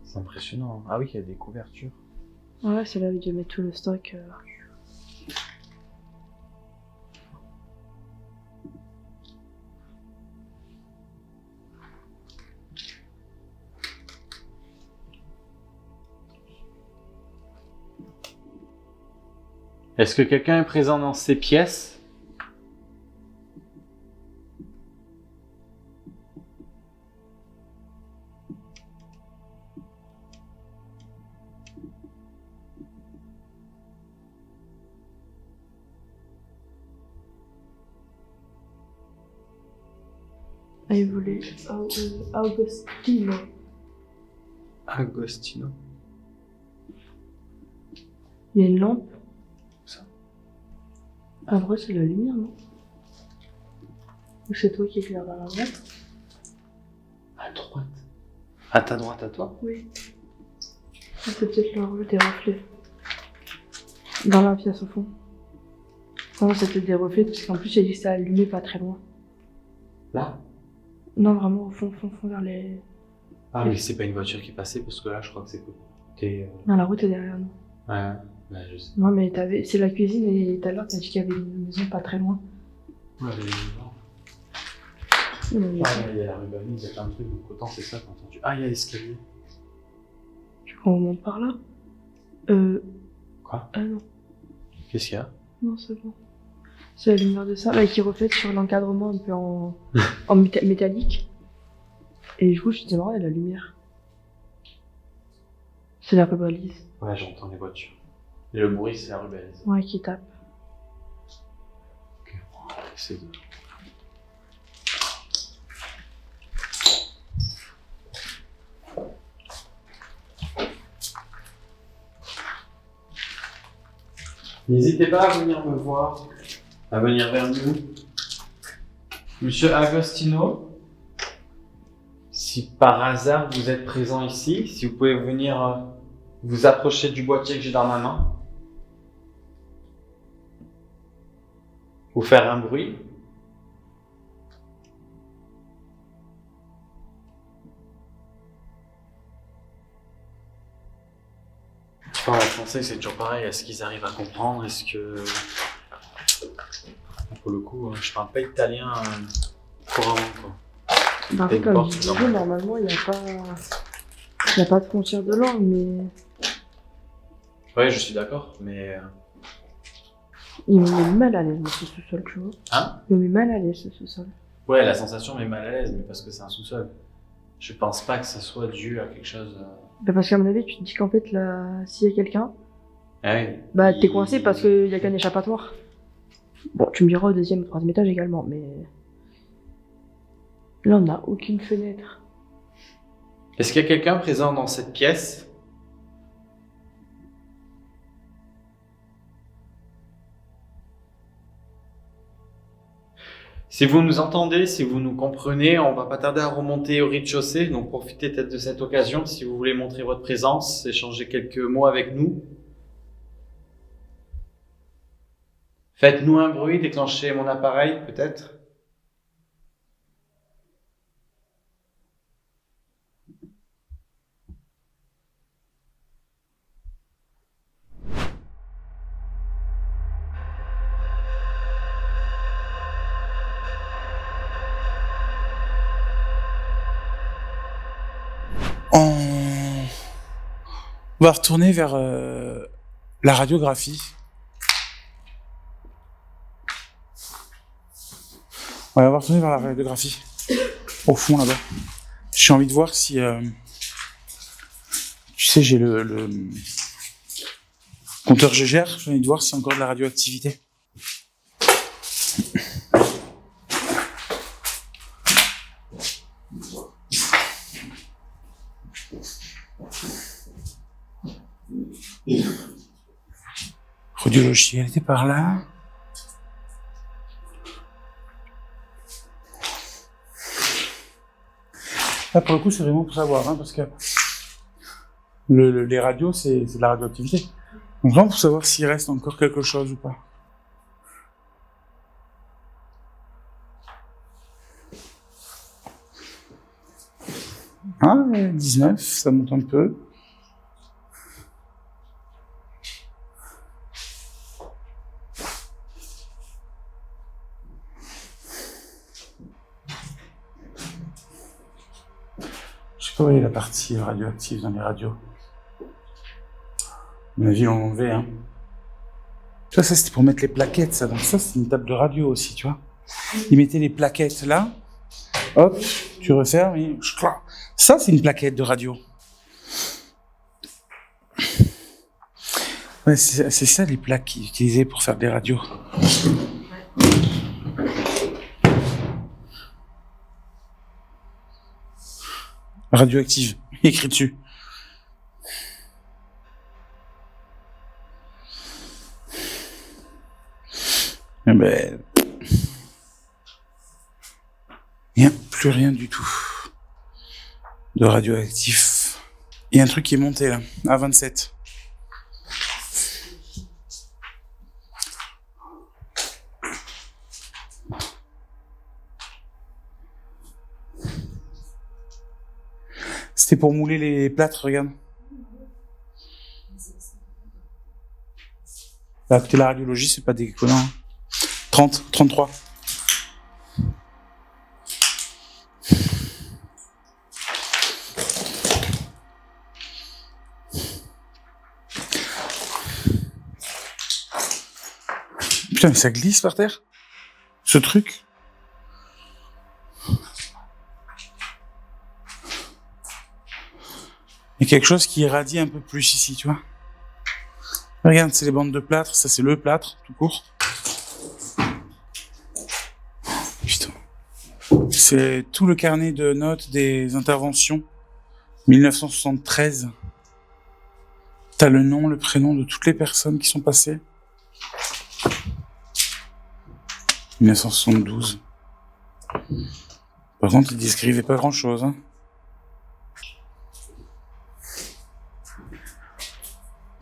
C'est impressionnant. Ah oui, il y a des couvertures. Ouais, c'est là où il doit mettre tout le stock. Est-ce que quelqu'un est présent dans ces pièces? Ah, il voulait Augustino. Agostino. Il y a une lampe. Ça. En vrai, c'est la lumière, non? Ou c'est toi qui éclaire dans la lampe? À droite. À ta droite, à toi? Oui. Ah, c'est peut-être des reflets. Dans la pièce au fond. Non, c'est peut-être des reflets parce qu'en plus, il y a juste à allumer pas très loin. Là? Non, vraiment au fond, vers les... Ah, mais c'est pas une voiture qui est passée parce que là, je crois que c'est côté. Non, la route est derrière nous. Ouais, bah, je sais. Non, mais c'est la cuisine et tout à l'heure, t'as dit qu'il y avait une maison pas très loin. Ouais, mais Non, mais il y a la rue Balise, il y a plein de trucs, donc autant c'est ça quand tu. Ah, il y a l'escalier. tu crois qu'on monte par là Quoi? Ah non, Qu'est-ce qu'il y a? non, c'est bon. C'est la lumière de ça, là, qui reflète sur l'encadrement un peu en métallique. Et du coup, je me disais, marrant, il y a la lumière. C'est la rue Balise. Ouais, j'entends les voitures. Et le bruit, c'est la rue Balise. Ouais, qui tape. Ok, bon, on va essayer de. N'hésitez pas à venir me voir, à venir vers nous. Monsieur Agostino, si par hasard vous êtes présent ici, si vous pouvez venir vous approcher du boîtier que j'ai dans ma main, ou faire un bruit. Enfin, les Français, c'est toujours pareil. Est-ce qu'ils arrivent à comprendre? Est-ce que... Pour le coup, je parle pas italien couramment, quoi. Bah, T'as une comme porte, je non? disais, normalement, il n'y a pas de frontière de langue, mais Ouais, je suis d'accord, mais... il me met mal à l'aise, moi, ce sous-sol, tu vois. Hein? Il me met mal à l'aise, ce sous-sol. Ouais, la sensation m'est mal à l'aise, mais parce que c'est un sous-sol. Je pense pas que ça soit dû à quelque chose... Bah, parce qu'à mon avis, tu te dis qu'en fait, là, s'il y a quelqu'un, Ah oui. bah, t'es coincé parce qu'il n'y a qu'un échappatoire. Bon, tu me diras au deuxième, au troisième étage également, mais... Là, on n'a aucune fenêtre. Est-ce qu'il y a quelqu'un présent dans cette pièce? Si vous nous entendez, si vous nous comprenez, on va pas tarder à remonter au rez-de-chaussée, donc profitez peut-être de cette occasion si vous voulez montrer votre présence, échanger quelques mots avec nous. Faites-nous un bruit, déclenchez mon appareil peut-être. On va retourner vers la radiographie. Ouais, on va retourner vers la radiographie. Au fond, là-bas. J'ai envie de voir si... tu sais, j'ai le compteur GGR. J'ai envie de voir s'il y a encore de la radioactivité. Radiologie, elle était par là. Là, pour le coup, c'est vraiment pour savoir, hein, parce que les radios, c'est de la radioactivité. Donc vraiment pour savoir s'il reste encore quelque chose ou pas. Ah, 19, ça monte un peu. Je sais pas où est la partie radioactive dans les radios. À mon avis, on l'enlevait, hein. Tu vois, ça c'était pour mettre les plaquettes, ça. Donc ça, c'est une table de radio aussi, tu vois. Ils mettaient les plaquettes là. Hop, tu refermes et... Ça, c'est une plaquette de radio. Ouais, c'est ça les plaques qu'ils utilisaient pour faire des radios. Radioactive, écrit dessus. Eh ben... plus rien du tout de radioactif. Il y a un truc qui est monté là, à 27. C'était pour mouler les plâtres, regarde. Là, écoutez, la radiologie, c'est pas déconnant. Hein. 30, 33. Putain, mais ça glisse par terre. Ce truc. Il y a quelque chose qui irradie un peu plus ici, tu vois. Regarde, c'est les bandes de plâtre. Ça, c'est le plâtre, tout court. Putain. C'est tout le carnet de notes des interventions. 1973. T'as le nom, le prénom de toutes les personnes qui sont passées. 1972. Par contre, ils décrivaient pas grand-chose, hein.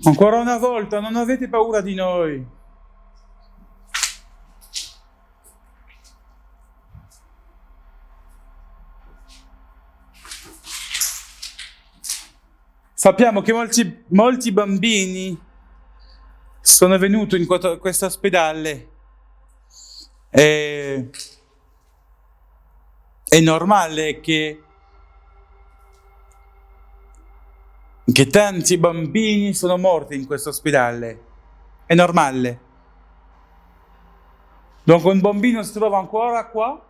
Ancora una volta, non avete paura di noi. Sappiamo che molti bambini sono venuti in questo ospedale. È normale che tanti bambini sono morti in questo ospedale. È normale. Dunque un bambino si trova ancora qua.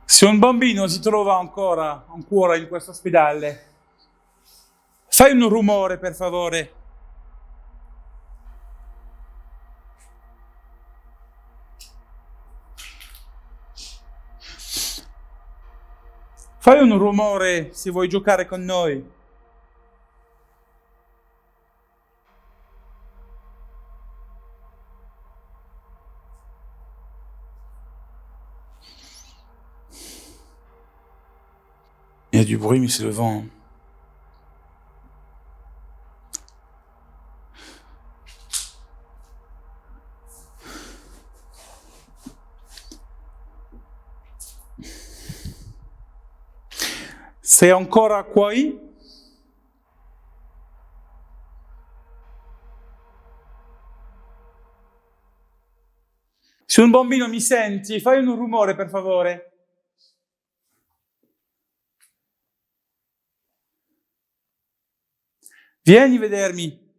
Se un bambino si trova ancora in questo ospedale, fai un rumore, per favore. Fai un rumore se vuoi giocare con noi. Il y a du bruit, mais c'est le vent. Sei ancora qui? Se un bambino mi senti, fai un rumore, per favore. Vieni a vedermi.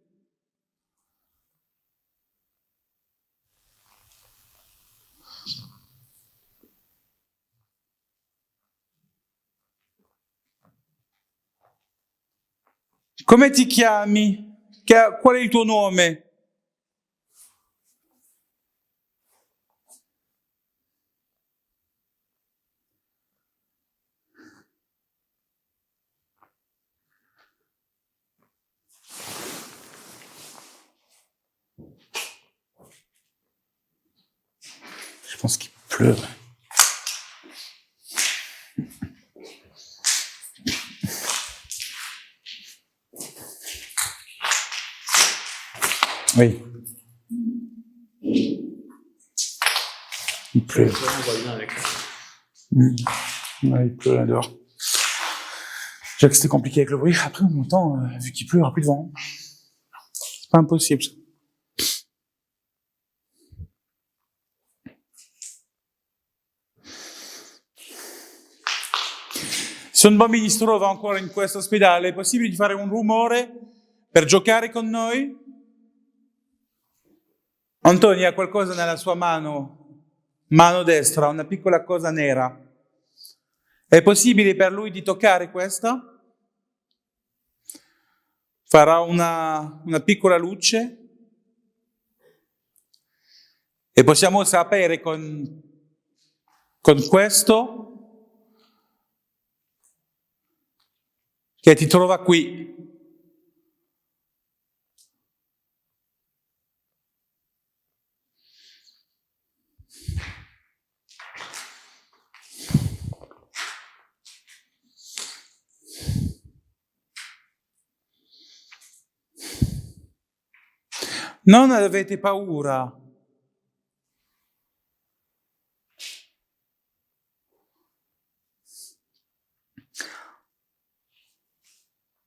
Come ti chiami? Qual è il tuo nome? Je pense qu'il pleut. Oui. Il pleut. Ouais, il pleut là dehors. Déjà que c'était compliqué avec le bruit. Après, en même temps, vu qu'il pleut, il n'y aura plus de vent. C'est pas impossible. Se un bambino si trova ancora in questo ospedale, è possibile di fare un rumore per giocare con noi? Antonio ha qualcosa nella sua mano destra, una piccola cosa nera. È possibile per lui di toccare questa? Farà una piccola luce? E possiamo sapere con questo che ti trova qui. Non avete paura.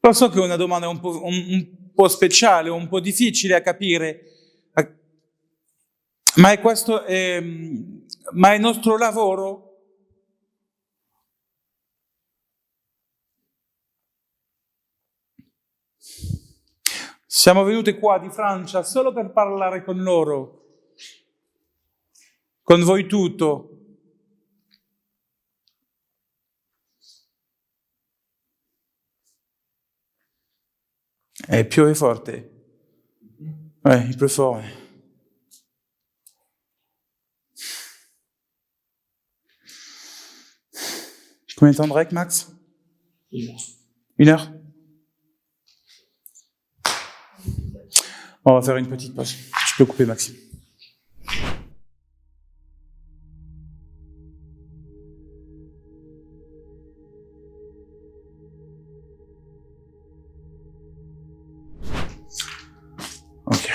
Lo so che è una domanda un po' speciale, un po' difficile a capire, ma ma è il nostro lavoro. Siamo venuti qua di Francia solo per parlare con loro, con voi tutto. Piove forte. Ouais, il pleut fort. Ouais. Combien de temps de rec, Max? 1 heure. 1 heure? On va faire une petite pause. Tu peux couper, Maxime. Ok.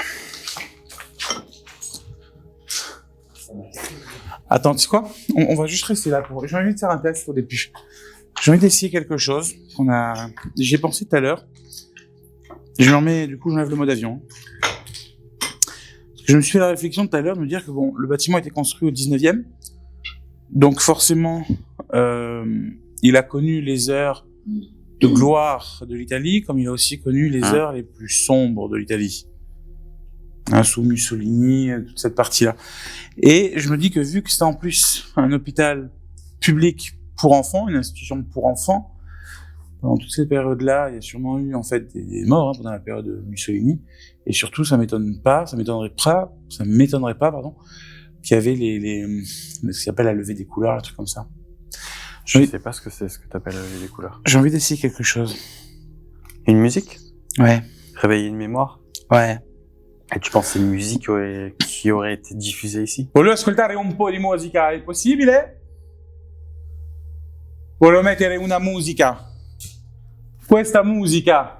Attends, tu sais quoi? On va juste rester là pour. J'ai envie de faire un test au début. J'ai envie d'essayer quelque chose J'ai pensé tout à l'heure. Du coup, j'enlève le mode avion. Je me suis fait la réflexion tout à l'heure de me dire que bon, le bâtiment a été construit au 19e. Donc forcément, il a connu les heures de gloire de l'Italie, comme il a aussi connu les heures les plus sombres de l'Italie. Sous Mussolini, toute cette partie-là. Et je me dis que vu que c'est en plus un hôpital public pour enfants, une institution pour enfants, pendant toutes ces périodes-là, il y a sûrement eu en fait des morts pendant la période de Mussolini. Et surtout, ça m'étonnerait pas, pardon, qu'il y avait ce qui s'appelle la levée des couleurs, un truc comme ça. Je sais pas ce que c'est, ce que t'appelles la levée des couleurs. J'ai envie d'essayer quelque chose. Une musique? Ouais. Réveiller une mémoire? Ouais. Et tu penses que c'est une musique qui aurait été diffusée ici? Volevo ascoltare un po' di musica, è possibile? Volevo mettere una musica. Questa musica.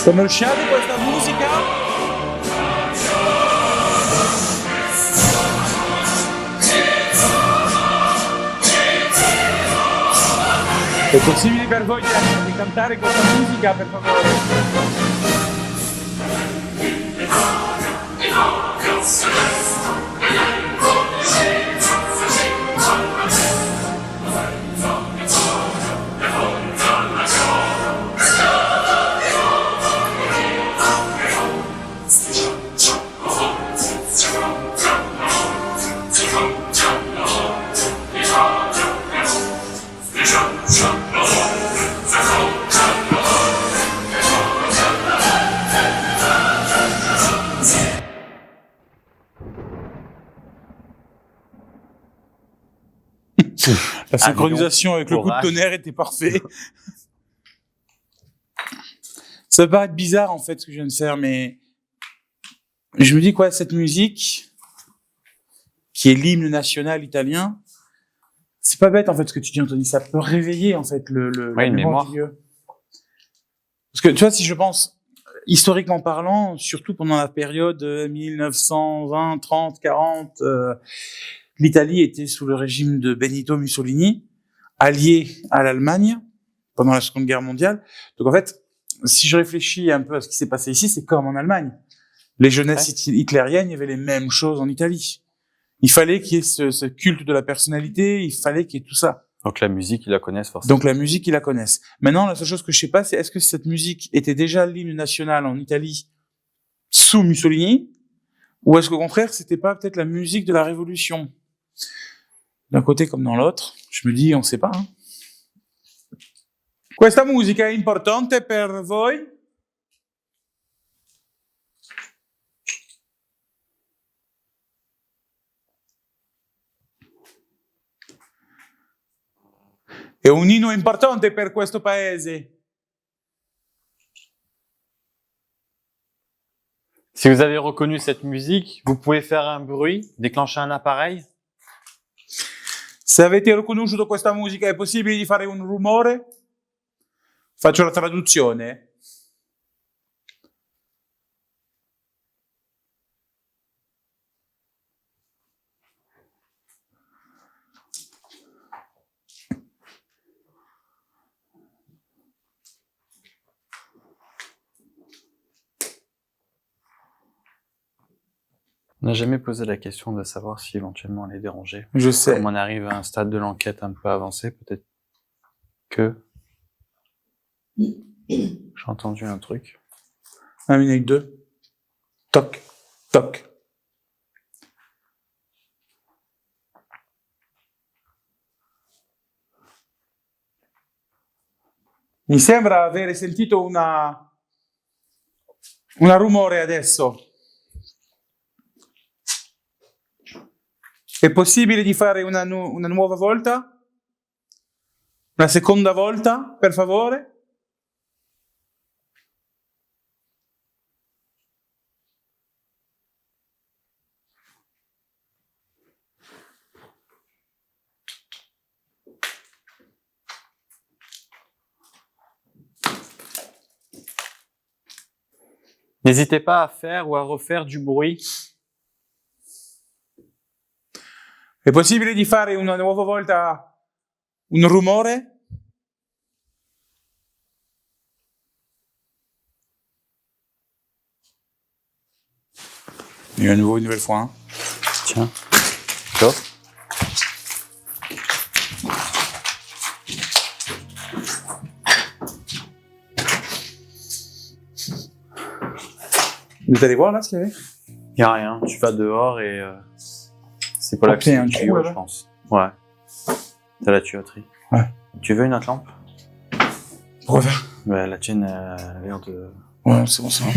Conosciate questa musica? È possibile per voi di cantare questa musica, per favore? La synchronisation avec le coup de tonnerre était parfait. Ça peut paraître bizarre en fait ce que je viens de faire, mais je me dis quoi, cette musique qui est l'hymne national italien, c'est pas bête en fait ce que tu dis, Anthony. Ça peut réveiller en fait la mémoire du lieu. Parce que tu vois, si je pense historiquement parlant, surtout pendant la période 1920, 30, 40. L'Italie était sous le régime de Benito Mussolini, allié à l'Allemagne pendant la Seconde Guerre mondiale. Donc en fait, si je réfléchis un peu à ce qui s'est passé ici, c'est comme en Allemagne. Les jeunesses hitlériennes, il y avait les mêmes choses en Italie. Il fallait qu'il y ait ce culte de la personnalité, il fallait qu'il y ait tout ça. Donc la musique, ils la connaissent forcément. Donc la musique, ils la connaissent. Maintenant, la seule chose que je sais pas, c'est est-ce que cette musique était déjà l'hymne national en Italie sous Mussolini, ou est-ce qu'au contraire, c'était pas peut-être la musique de la Révolution? D'un côté comme dans l'autre, je me dis, on sait pas. Hein. Questa musica è importante per voi? È un inno importante per questo paese. Si vous avez reconnu cette musique, vous pouvez faire un bruit, déclencher un appareil. Se avete riconosciuto questa musica, è possibile di fare un rumore? Faccio la traduzione. On n'a jamais posé la question de savoir si éventuellement elle est dérangée. Je sais. Comme on arrive à un stade de l'enquête un peu avancé, peut-être que j'ai entendu un truc. 1 minute 2. Toc, toc. Mi sembra avere sentito una rumore adesso. È possibile di fare una nuova volta? Una seconda volta, per favore? N'hésitez pas à faire ou à refaire du bruit. È possibile di fare una nuova volta un rumore? Et à nouveau une nouvelle fois. Tiens. Top. Vous êtes allé voir là ce qu'il y avait? Y a rien. Tu vas dehors et c'est pas là que c'est c'est un le trou, tuyau, là-bas. je pense. Ouais. T'as la tuyauterie. Ouais. Tu veux une autre lampe? Pourquoi faire? Bah, la tienne a l'air de... Ouais, c'est bon, c'est bon.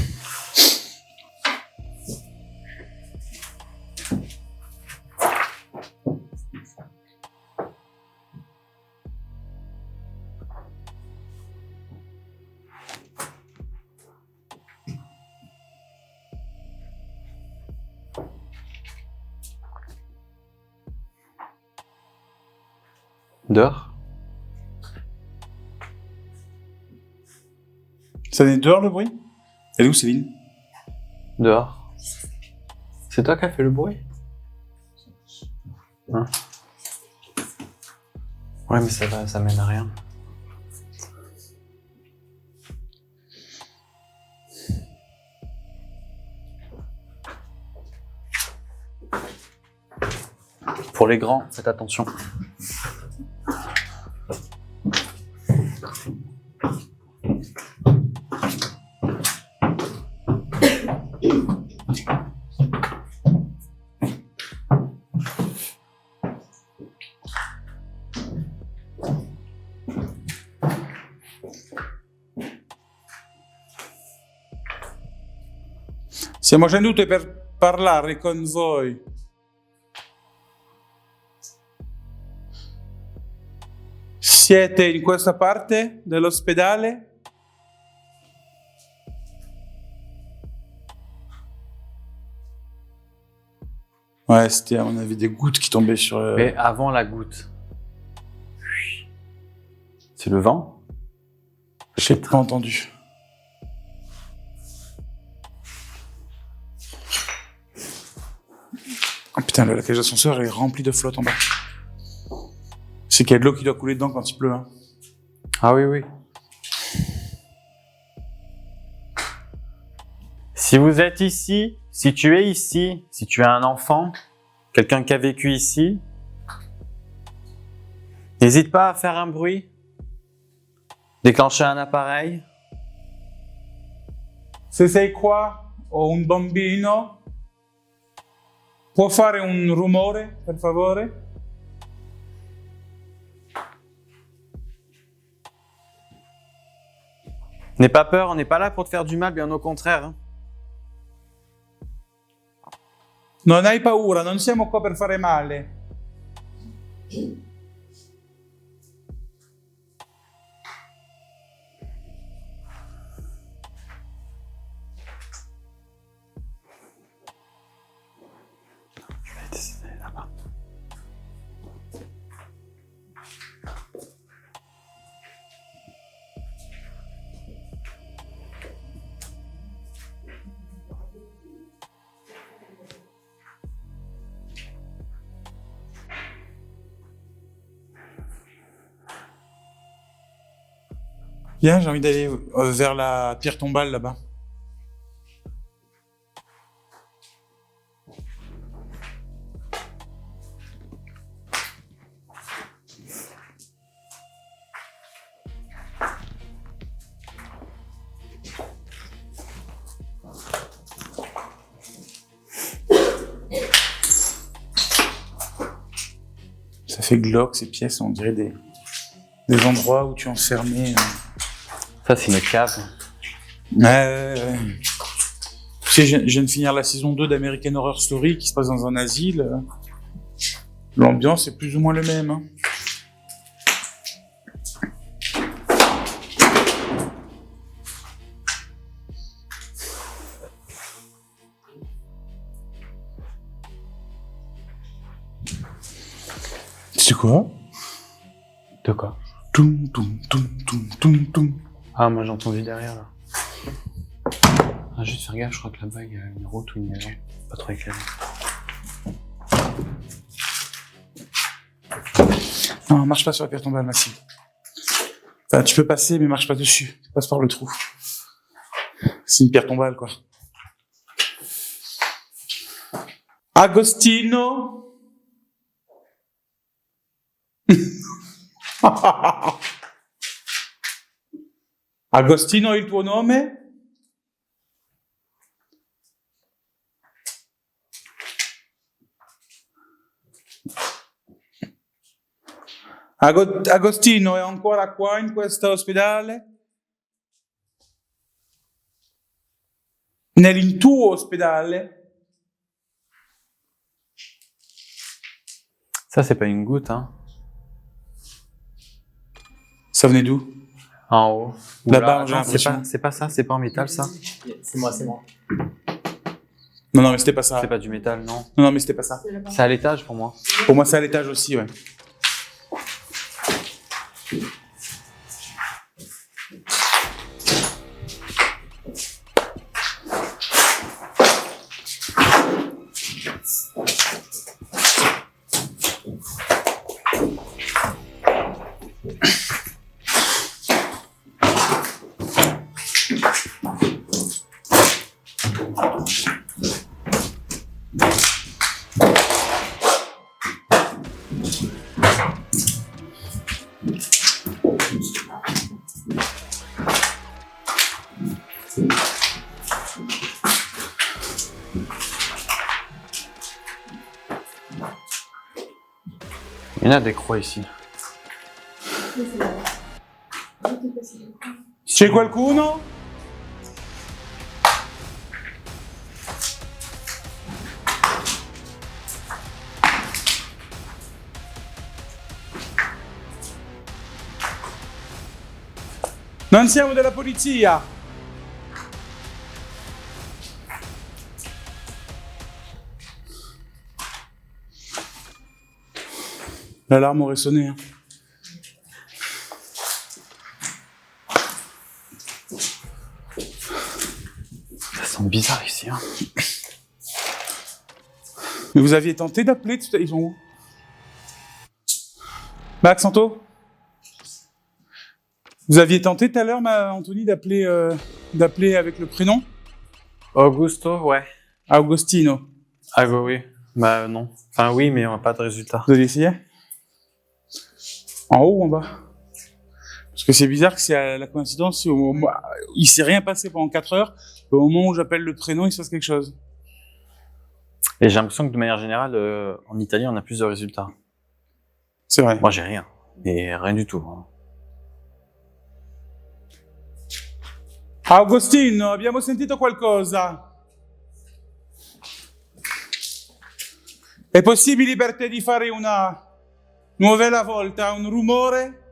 Dehors? Ça vient dehors le bruit? Elle est où Céline? Dehors. C'est toi qui as fait le bruit? Hein? Ouais, mais ça mène à rien. Pour les grands, faites attention. Siamo venuti per parlare con voi. Siete in questa parte dell'ospedale? Ouais, c'était à mon avis des gouttes qui tombaient sur... Mais avant la goutte. C'est le vent? J'ai pas entendu. Oh putain, la cage d'ascenseur est remplie de flotte en bas. C'est qu'il y a de l'eau qui doit couler dedans quand il pleut. Hein. Ah oui, oui. Si vous êtes ici, si tu es ici, si tu es un enfant, quelqu'un qui a vécu ici, n'hésite pas à faire un bruit, déclencher un appareil. Se sei qua o un bambino, può fare un rumore, per favore? N'aie pas peur, on n'est pas là pour te faire du mal, bien au contraire. Hein. Non hai paura, non siamo qua per fare male. Bien, j'ai envie d'aller vers la pierre tombale là-bas. Ça fait glauque ces pièces, on dirait des endroits où tu es enfermé. Ça, c'est une cave. Ouais. Tu sais, je viens de finir la saison 2 d'American Horror Story qui se passe dans un asile. L'ambiance est plus ou moins le même. Hein. C'est quoi? De quoi? Toum, toum, toum, toum, toum, toum. Ah, moi j'ai entendu derrière là. Ah, juste faire gaffe, je crois que là-bas il y a une route ou une maison. Pas trop éclairée. Non, marche pas sur la pierre tombale, Maxime. Enfin, tu peux passer, mais marche pas dessus. Passe par le trou. C'est une pierre tombale, quoi. Agostino? Agostino è il tuo nome? Agostino è ancora qua in questo ospedale? Nel tuo ospedale? Ça, c'est pas une goutte, hein. Ça venait d'où? En haut. Là-bas, Attends, j'ai l'impression. c'est pas ça, c'est pas en métal ça. C'est moi, c'est moi. Non, non, mais c'était pas ça. C'est pas du métal, non. Non, non, mais c'était pas ça. C'est à l'étage pour moi. Pour moi, c'est à l'étage aussi, ouais. Il y en a des croix ici. C'è qualcuno? Non siamo della polizia. L'alarme aurait sonné. Hein. Ça sent bizarre ici, hein. Mais vous aviez tenté d'appeler tout à... Ils sont où? Max Santo? Vous aviez tenté tout à l'heure, Anthony, d'appeler avec le prénom? Augusto, ouais. Agostino. Ah oui. Bah non. Enfin oui, mais on n'a pas de résultat. Vous avez essayé? En haut ou en bas? Parce que c'est bizarre que c'est la coïncidence, il s'est rien passé pendant 4 heures, au moment où j'appelle le prénom, il se passe quelque chose. Et j'ai l'impression que de manière générale, en Italie, on a plus de résultats. C'est vrai. Moi, j'ai rien. Et rien du tout. Hein. Agostino, abbiamo sentito qualcosa. È possibile per te di fare una nuova volta, un rumore?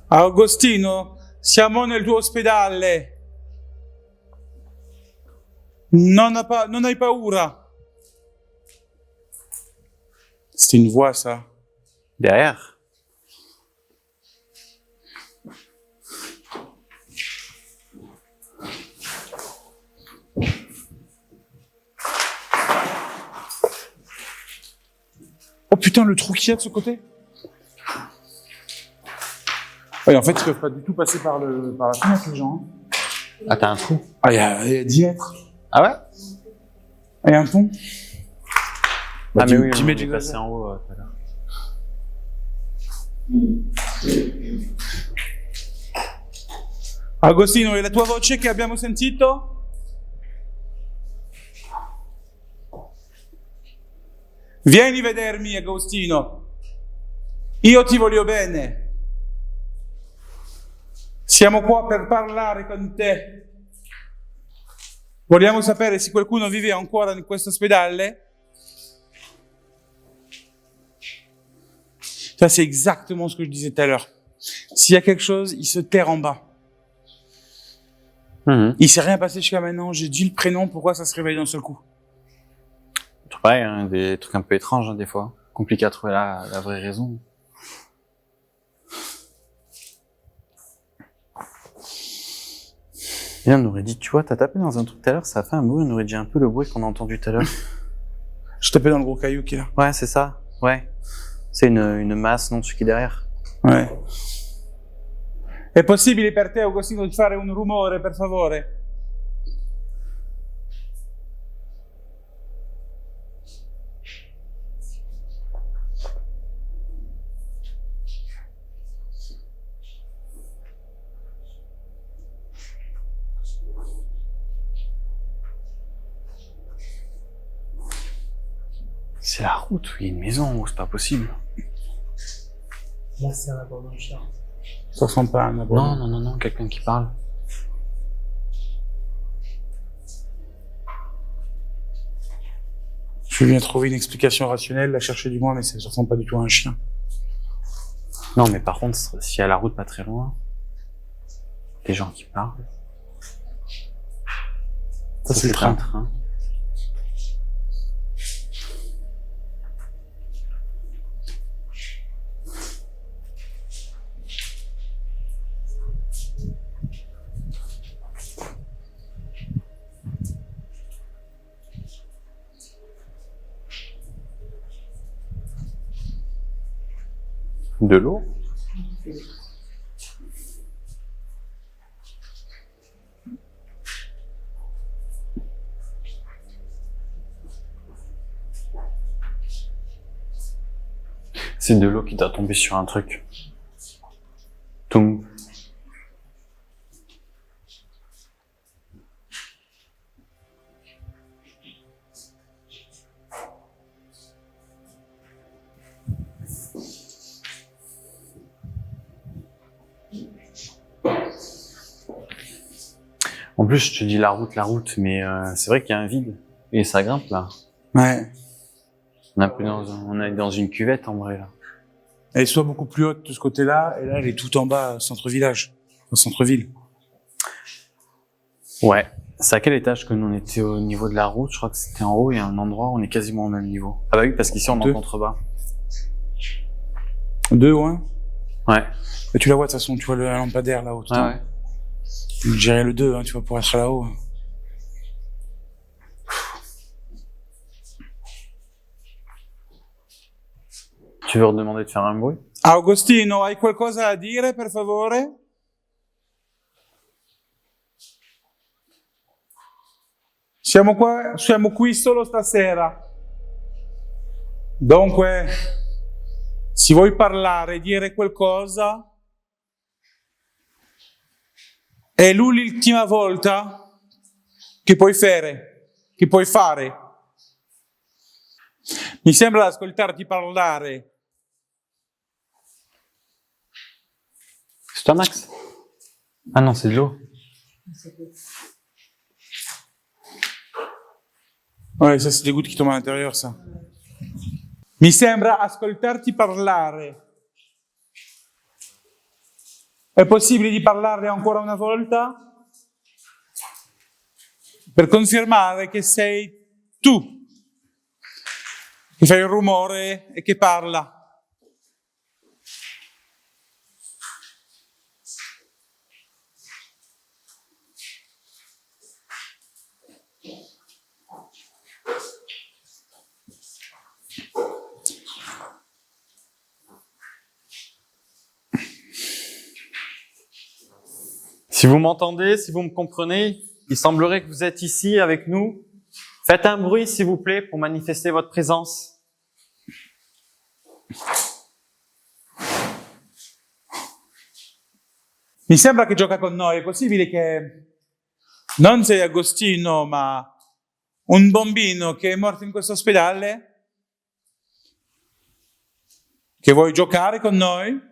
Agostino, siamo nel tuo ospedale. Non hai paura. C'est une voix, ça. Derrière. Oh putain, le trou qu'il y a de ce côté. Ouais, en fait, ils peuvent pas du tout passer par la fenêtre, les gens. Hein. Ah, t'as un trou? Ah, il y a 10 mètres. Ah ouais? Ah, il y a un pont. Ah, mais oui, tu on mets est du passé en haut tout à l'heure. Agostino, è la tua voce che abbiamo sentito? Vieni a vedermi, Agostino. Io ti voglio bene. Siamo qua per parlare con te. Vogliamo sapere se qualcuno vive ancora in questo ospedale? Ça, c'est exactement ce que je disais tout à l'heure. S'il y a quelque chose, il se terre en bas. Il s'est rien passé jusqu'à maintenant. J'ai dit le prénom, pourquoi ça se réveille d'un seul coup? Pareil, hein, des trucs un peu étranges, hein, des fois. Compliqué à trouver la vraie raison. Et on aurait dit, tu vois, t'as tapé dans un truc tout à l'heure, ça a fait un bruit, on aurait dit un peu le bruit qu'on a entendu tout à l'heure. Je tapais dans le gros caillou qui est là. Ouais, c'est ça, ouais. C'est une masse, non, celui qui est derrière. Ouais. È possibile per te, Agostino, di fare un rumore, per favore? C'est la route, oui, une maison, c'est pas possible. Là, c'est un abandon de chien. Ça ressemble pas à un abandon. Non, quelqu'un qui parle. Je viens trouver une explication rationnelle, la chercher du moins, mais ça ne ressemble pas du tout à un chien. Non, mais par contre, s'il y a la route pas très loin, des gens qui parlent. Ça, c'est le train. un train. De l'eau? C'est de l'eau qui doit tomber sur un truc. Toum. En plus, je te dis la route, mais c'est vrai qu'il y a un vide. Et ça grimpe, là. Ouais. On est dans une cuvette, en vrai, là. Elle est soit beaucoup plus haute de ce côté-là, et là, elle est tout en bas, centre-village. Au centre-ville. Ouais. C'est à quel étage que nous on était au niveau de la route? Je crois que c'était en haut, il y a un endroit où on est quasiment au même niveau. Ah bah oui, parce qu'ici on est en contrebas. 2 ou 1? Ouais. Et tu la vois de toute façon, tu vois le lampadaire là-haut. Ah ouais. Je dirais le 2, hein, tu vois, pour être là-haut. Tu veux redemander de faire un bruit? Agostino, hai qualcosa da dire, per favore? Siamo qui solo stasera. Dunque, se vuoi parlare, dire qualcosa, è l'ultima volta che puoi fare. Mi sembra di ascoltarti parlare. C'est toi, Max? Ah non, c'est de l'eau. Ouais, ça c'est des gouttes qui tombent à l'intérieur, ça. Mi sembra ascoltarti parlare. È possibile di parlarne ancora una volta? Per confermare che sei tu che fai il rumore e che parla. Si vous m'entendez, si vous me comprenez, il semblerait que vous êtes ici avec nous. Faites un bruit, s'il vous plaît, pour manifester votre présence. Mi sembra che gioca con noi, è possibile che non sei Agostino, ma un bambino che è morto in questo ospedale? Che vuoi giocare con noi?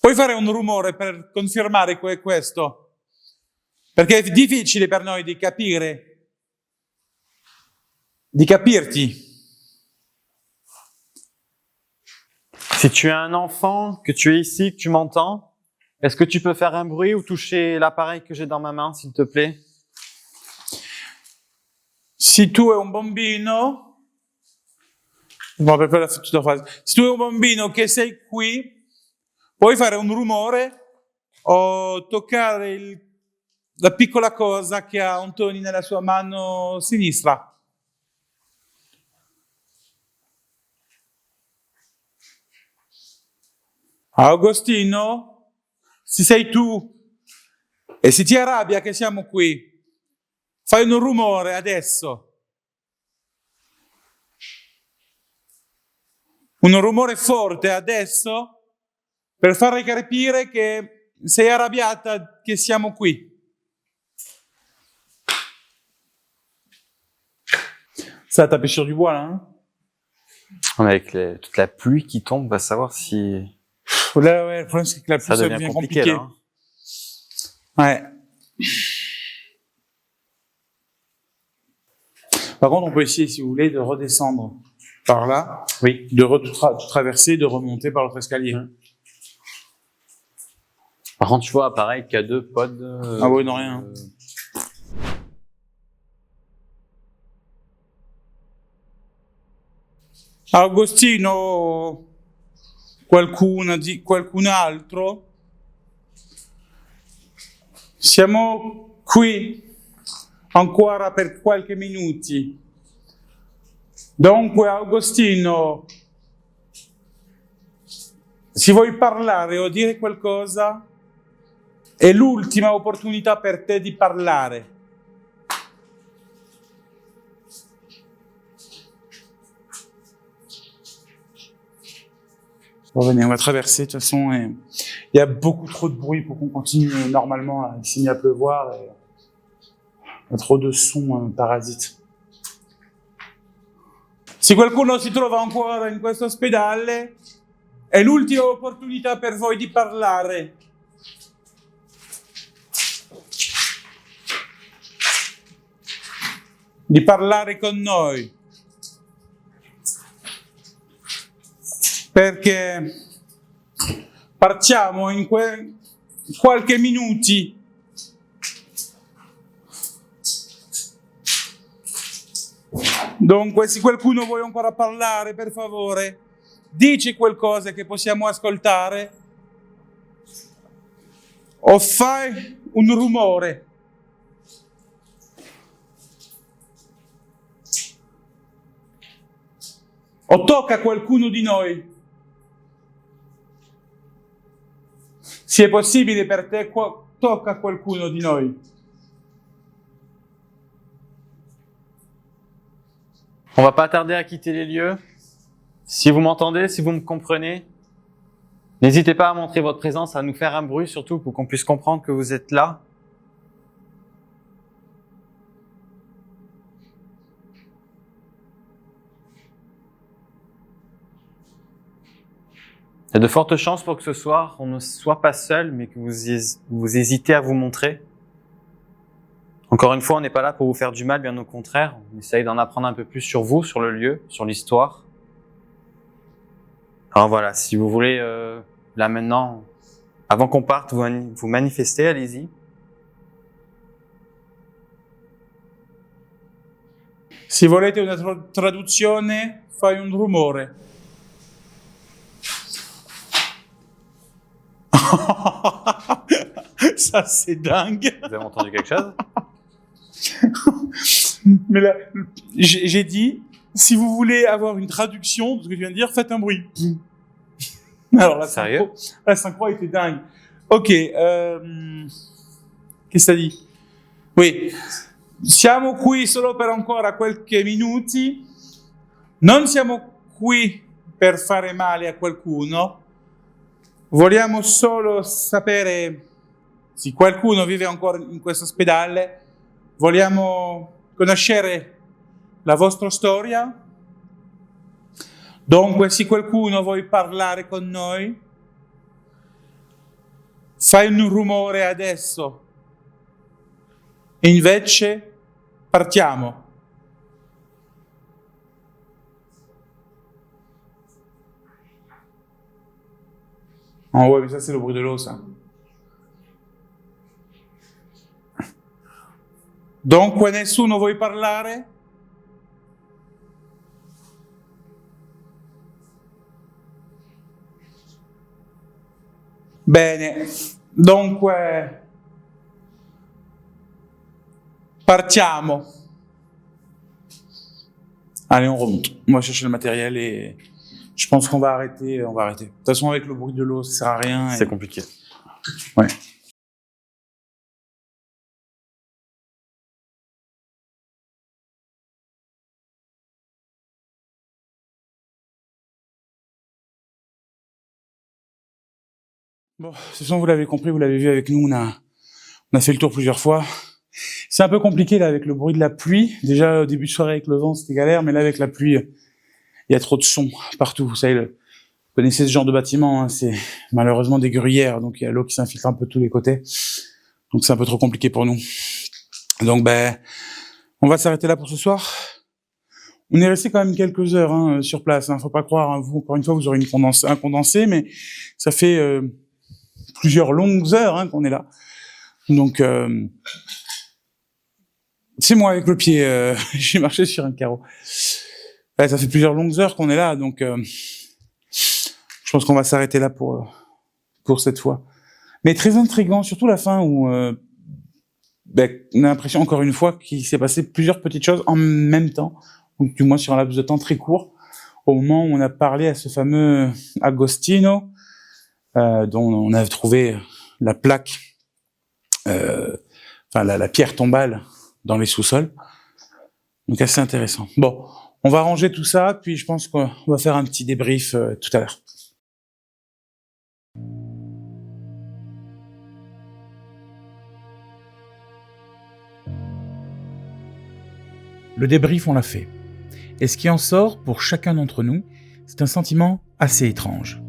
Puoi fare un rumore per confermare questo? Perché è difficile per noi di capire, di capirti. Si tu es un enfant, que tu es ici, que tu m'entends, est-ce que tu peux faire un bruit ou toucher l'appareil que j'ai dans ma main, s'il te plaît? Se tu è un bambino, no, per la tutta frase. Se tu è un bambino che sei qui, puoi fare un rumore o toccare la piccola cosa che ha Antoni nella sua mano sinistra. Agostino, se sei tu e se ti arrabbia che siamo qui, fai un rumore adesso. Un rumore forte adesso per fare capire che sei arrabbiata che siamo qui. Ça tape sur du bois là, hein? Avec toute la pluie qui tombe, on va savoir si Là, ouais, le problème c'est que la ça pluie ça devient devient compliqué. compliqué. Là, hein. Ouais. Par contre, on peut essayer, si vous voulez, de redescendre par là. Oui. De traverser, de remonter par l'autre escalier. Par contre, tu vois, pareil, K2, pod. Ah ouais, non, rien. Agostino, qualcun altro? Siamo qui ancora per qualche minuti. Dunque, Agostino, se vuoi parlare o dire qualcosa, è l'ultima opportunità per te di parlare. Bon, venez, on va traverser de toute façon. Il y a beaucoup trop de bruit pour qu'on continue normalement. Il s'est mis à pleuvoir et il y a trop de sons parasites. Se qualcuno si trova ancora in questo ospedale, è l'ultima opportunità per voi di parlare. Di parlare con noi. Perché partiamo in qualche minuti. Dunque, se qualcuno vuole ancora parlare, per favore, dici qualcosa che possiamo ascoltare o fai un rumore. O tocca qualcuno di noi. Se è possibile per te, tocca qualcuno di noi. On va pas tarder à quitter les lieux. Si vous m'entendez, si vous me comprenez, n'hésitez pas à montrer votre présence, à nous faire un bruit surtout pour qu'on puisse comprendre que vous êtes là. Il y a de fortes chances pour que ce soir, on ne soit pas seul, mais que vous hésitez à vous montrer. Encore une fois, on n'est pas là pour vous faire du mal, bien au contraire. On essaye d'en apprendre un peu plus sur vous, sur le lieu, sur l'histoire. Alors voilà, si vous voulez, là maintenant, avant qu'on parte, vous manifester, allez-y. Se volete una traduzione, fai un rumore. Ça, c'est dingue. Vous avez entendu quelque chose? Mais là, j'ai dit, si vous voulez avoir une traduction de ce que je viens de dire, faites un bruit. Alors la Sérieux? la synchro était dingue. Ok, qu'est-ce que ça dit? Oui. Siamo qui solo per ancora qualche minuti. Non siamo qui per fare male a qualcuno. Vogliamo solo sapere se qualcuno vive ancora in questo ospedale. Vogliamo conoscere la vostra storia. Dunque, se qualcuno vuole parlare con noi, fai un rumore adesso. Invece, partiamo. Ah ouais, mais ça, c'est le bruit de l'eau, ça. Dunque, nessuno vuole parlare? Bene, dunque partiamo. Allez, on remonte. On va chercher le matériel et je pense qu'on va arrêter. On va arrêter. De toute façon, avec le bruit de l'eau, ça sert à rien. C'est compliqué. Ouais. Bon, de toute façon, vous l'avez compris, vous l'avez vu avec nous, on a fait le tour plusieurs fois. C'est un peu compliqué là avec le bruit de la pluie. Déjà au début de soirée avec le vent, c'était galère, mais là avec la pluie, il y a trop de sons partout. Vous savez, vous connaissez ce genre de bâtiment, hein, c'est malheureusement des gruyères, donc il y a l'eau qui s'infiltre un peu de tous les côtés. Donc c'est un peu trop compliqué pour nous. Donc on va s'arrêter là pour ce soir. On est resté quand même quelques heures sur place. Faut pas croire, hein, vous encore une fois vous aurez un condensé, mais ça fait plusieurs longues heures qu'on est là. Donc c'est moi avec le pied, j'ai marché sur un carreau. Ouais, ça fait plusieurs longues heures qu'on est là, donc je pense qu'on va s'arrêter là pour cette fois. Mais très intriguant, surtout la fin où on a l'impression encore une fois qu'il s'est passé plusieurs petites choses en même temps, ou du moins sur un laps de temps très court, au moment où on a parlé à ce fameux Agostino, dont on a trouvé la plaque, la pierre tombale dans les sous-sols. Donc assez intéressant. Bon, on va ranger tout ça, puis je pense qu'on va faire un petit débrief tout à l'heure. Le débrief, on l'a fait. Et ce qui en sort, pour chacun d'entre nous, c'est un sentiment assez étrange.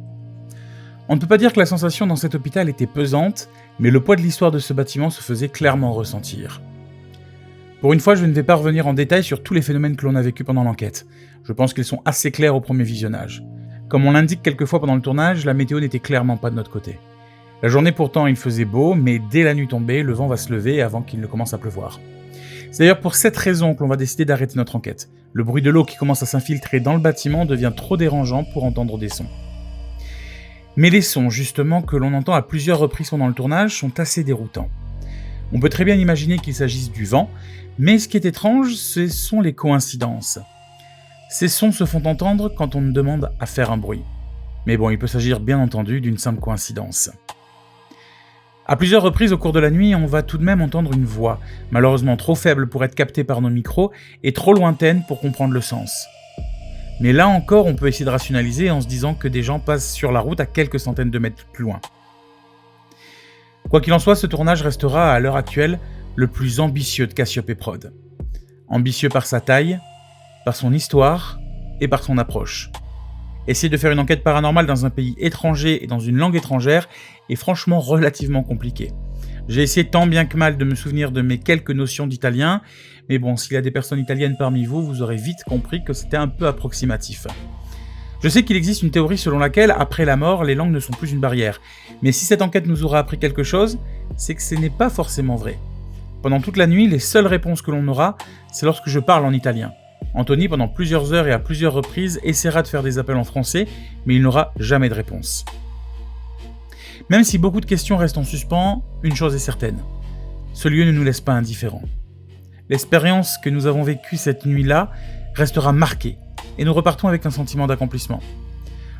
On ne peut pas dire que la sensation dans cet hôpital était pesante, mais le poids de l'histoire de ce bâtiment se faisait clairement ressentir. Pour une fois, je ne vais pas revenir en détail sur tous les phénomènes que l'on a vécus pendant l'enquête. Je pense qu'ils sont assez clairs au premier visionnage. Comme on l'indique quelquefois pendant le tournage, la météo n'était clairement pas de notre côté. La journée pourtant, il faisait beau, mais dès la nuit tombée, le vent va se lever avant qu'il ne commence à pleuvoir. C'est d'ailleurs pour cette raison que l'on va décider d'arrêter notre enquête. Le bruit de l'eau qui commence à s'infiltrer dans le bâtiment devient trop dérangeant pour entendre des sons. Mais les sons, justement, que l'on entend à plusieurs reprises pendant le tournage sont assez déroutants. On peut très bien imaginer qu'il s'agisse du vent, mais ce qui est étrange, ce sont les coïncidences. Ces sons se font entendre quand on nous demande à faire un bruit. Mais bon, il peut s'agir bien entendu d'une simple coïncidence. À plusieurs reprises au cours de la nuit, on va tout de même entendre une voix, malheureusement trop faible pour être captée par nos micros et trop lointaine pour comprendre le sens. Mais là encore, on peut essayer de rationaliser en se disant que des gens passent sur la route à quelques centaines de mètres plus loin. Quoi qu'il en soit, ce tournage restera à l'heure actuelle le plus ambitieux de Cassiopée Prod. Ambitieux par sa taille, par son histoire et par son approche. Essayer de faire une enquête paranormale dans un pays étranger et dans une langue étrangère est franchement relativement compliqué. J'ai essayé tant bien que mal de me souvenir de mes quelques notions d'italien, mais bon, s'il y a des personnes italiennes parmi vous, vous aurez vite compris que c'était un peu approximatif. Je sais qu'il existe une théorie selon laquelle, après la mort, les langues ne sont plus une barrière, mais si cette enquête nous aura appris quelque chose, c'est que ce n'est pas forcément vrai. Pendant toute la nuit, les seules réponses que l'on aura, c'est lorsque je parle en italien. Anthony, pendant plusieurs heures et à plusieurs reprises, essaiera de faire des appels en français, mais il n'aura jamais de réponse. Même si beaucoup de questions restent en suspens, une chose est certaine. Ce lieu ne nous laisse pas indifférents. L'expérience que nous avons vécue cette nuit-là restera marquée, et nous repartons avec un sentiment d'accomplissement.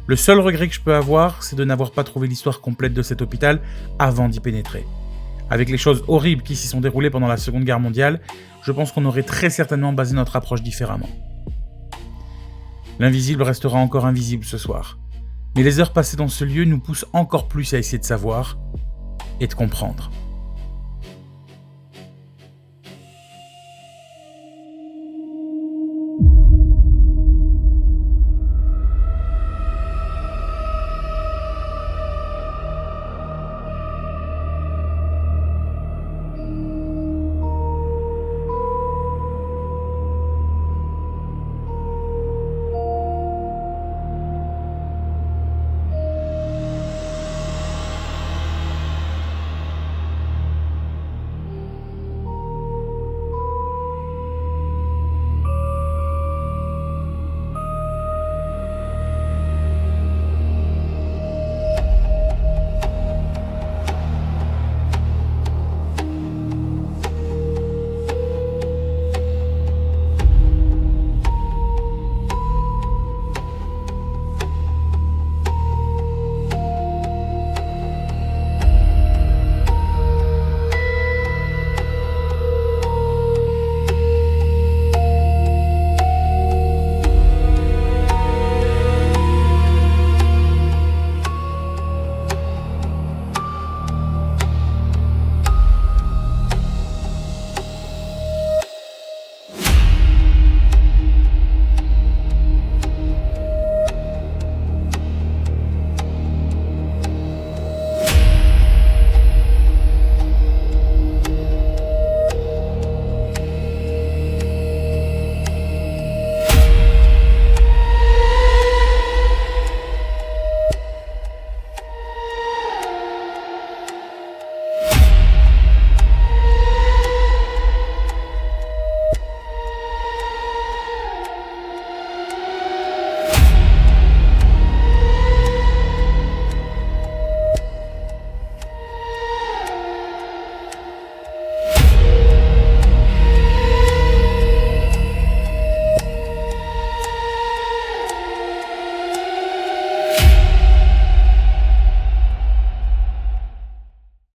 Le seul regret que je peux avoir, c'est de n'avoir pas trouvé l'histoire complète de cet hôpital avant d'y pénétrer. Avec les choses horribles qui s'y sont déroulées pendant la Seconde Guerre mondiale, je pense qu'on aurait très certainement basé notre approche différemment. L'invisible restera encore invisible ce soir. Mais les heures passées dans ce lieu nous poussent encore plus à essayer de savoir et de comprendre.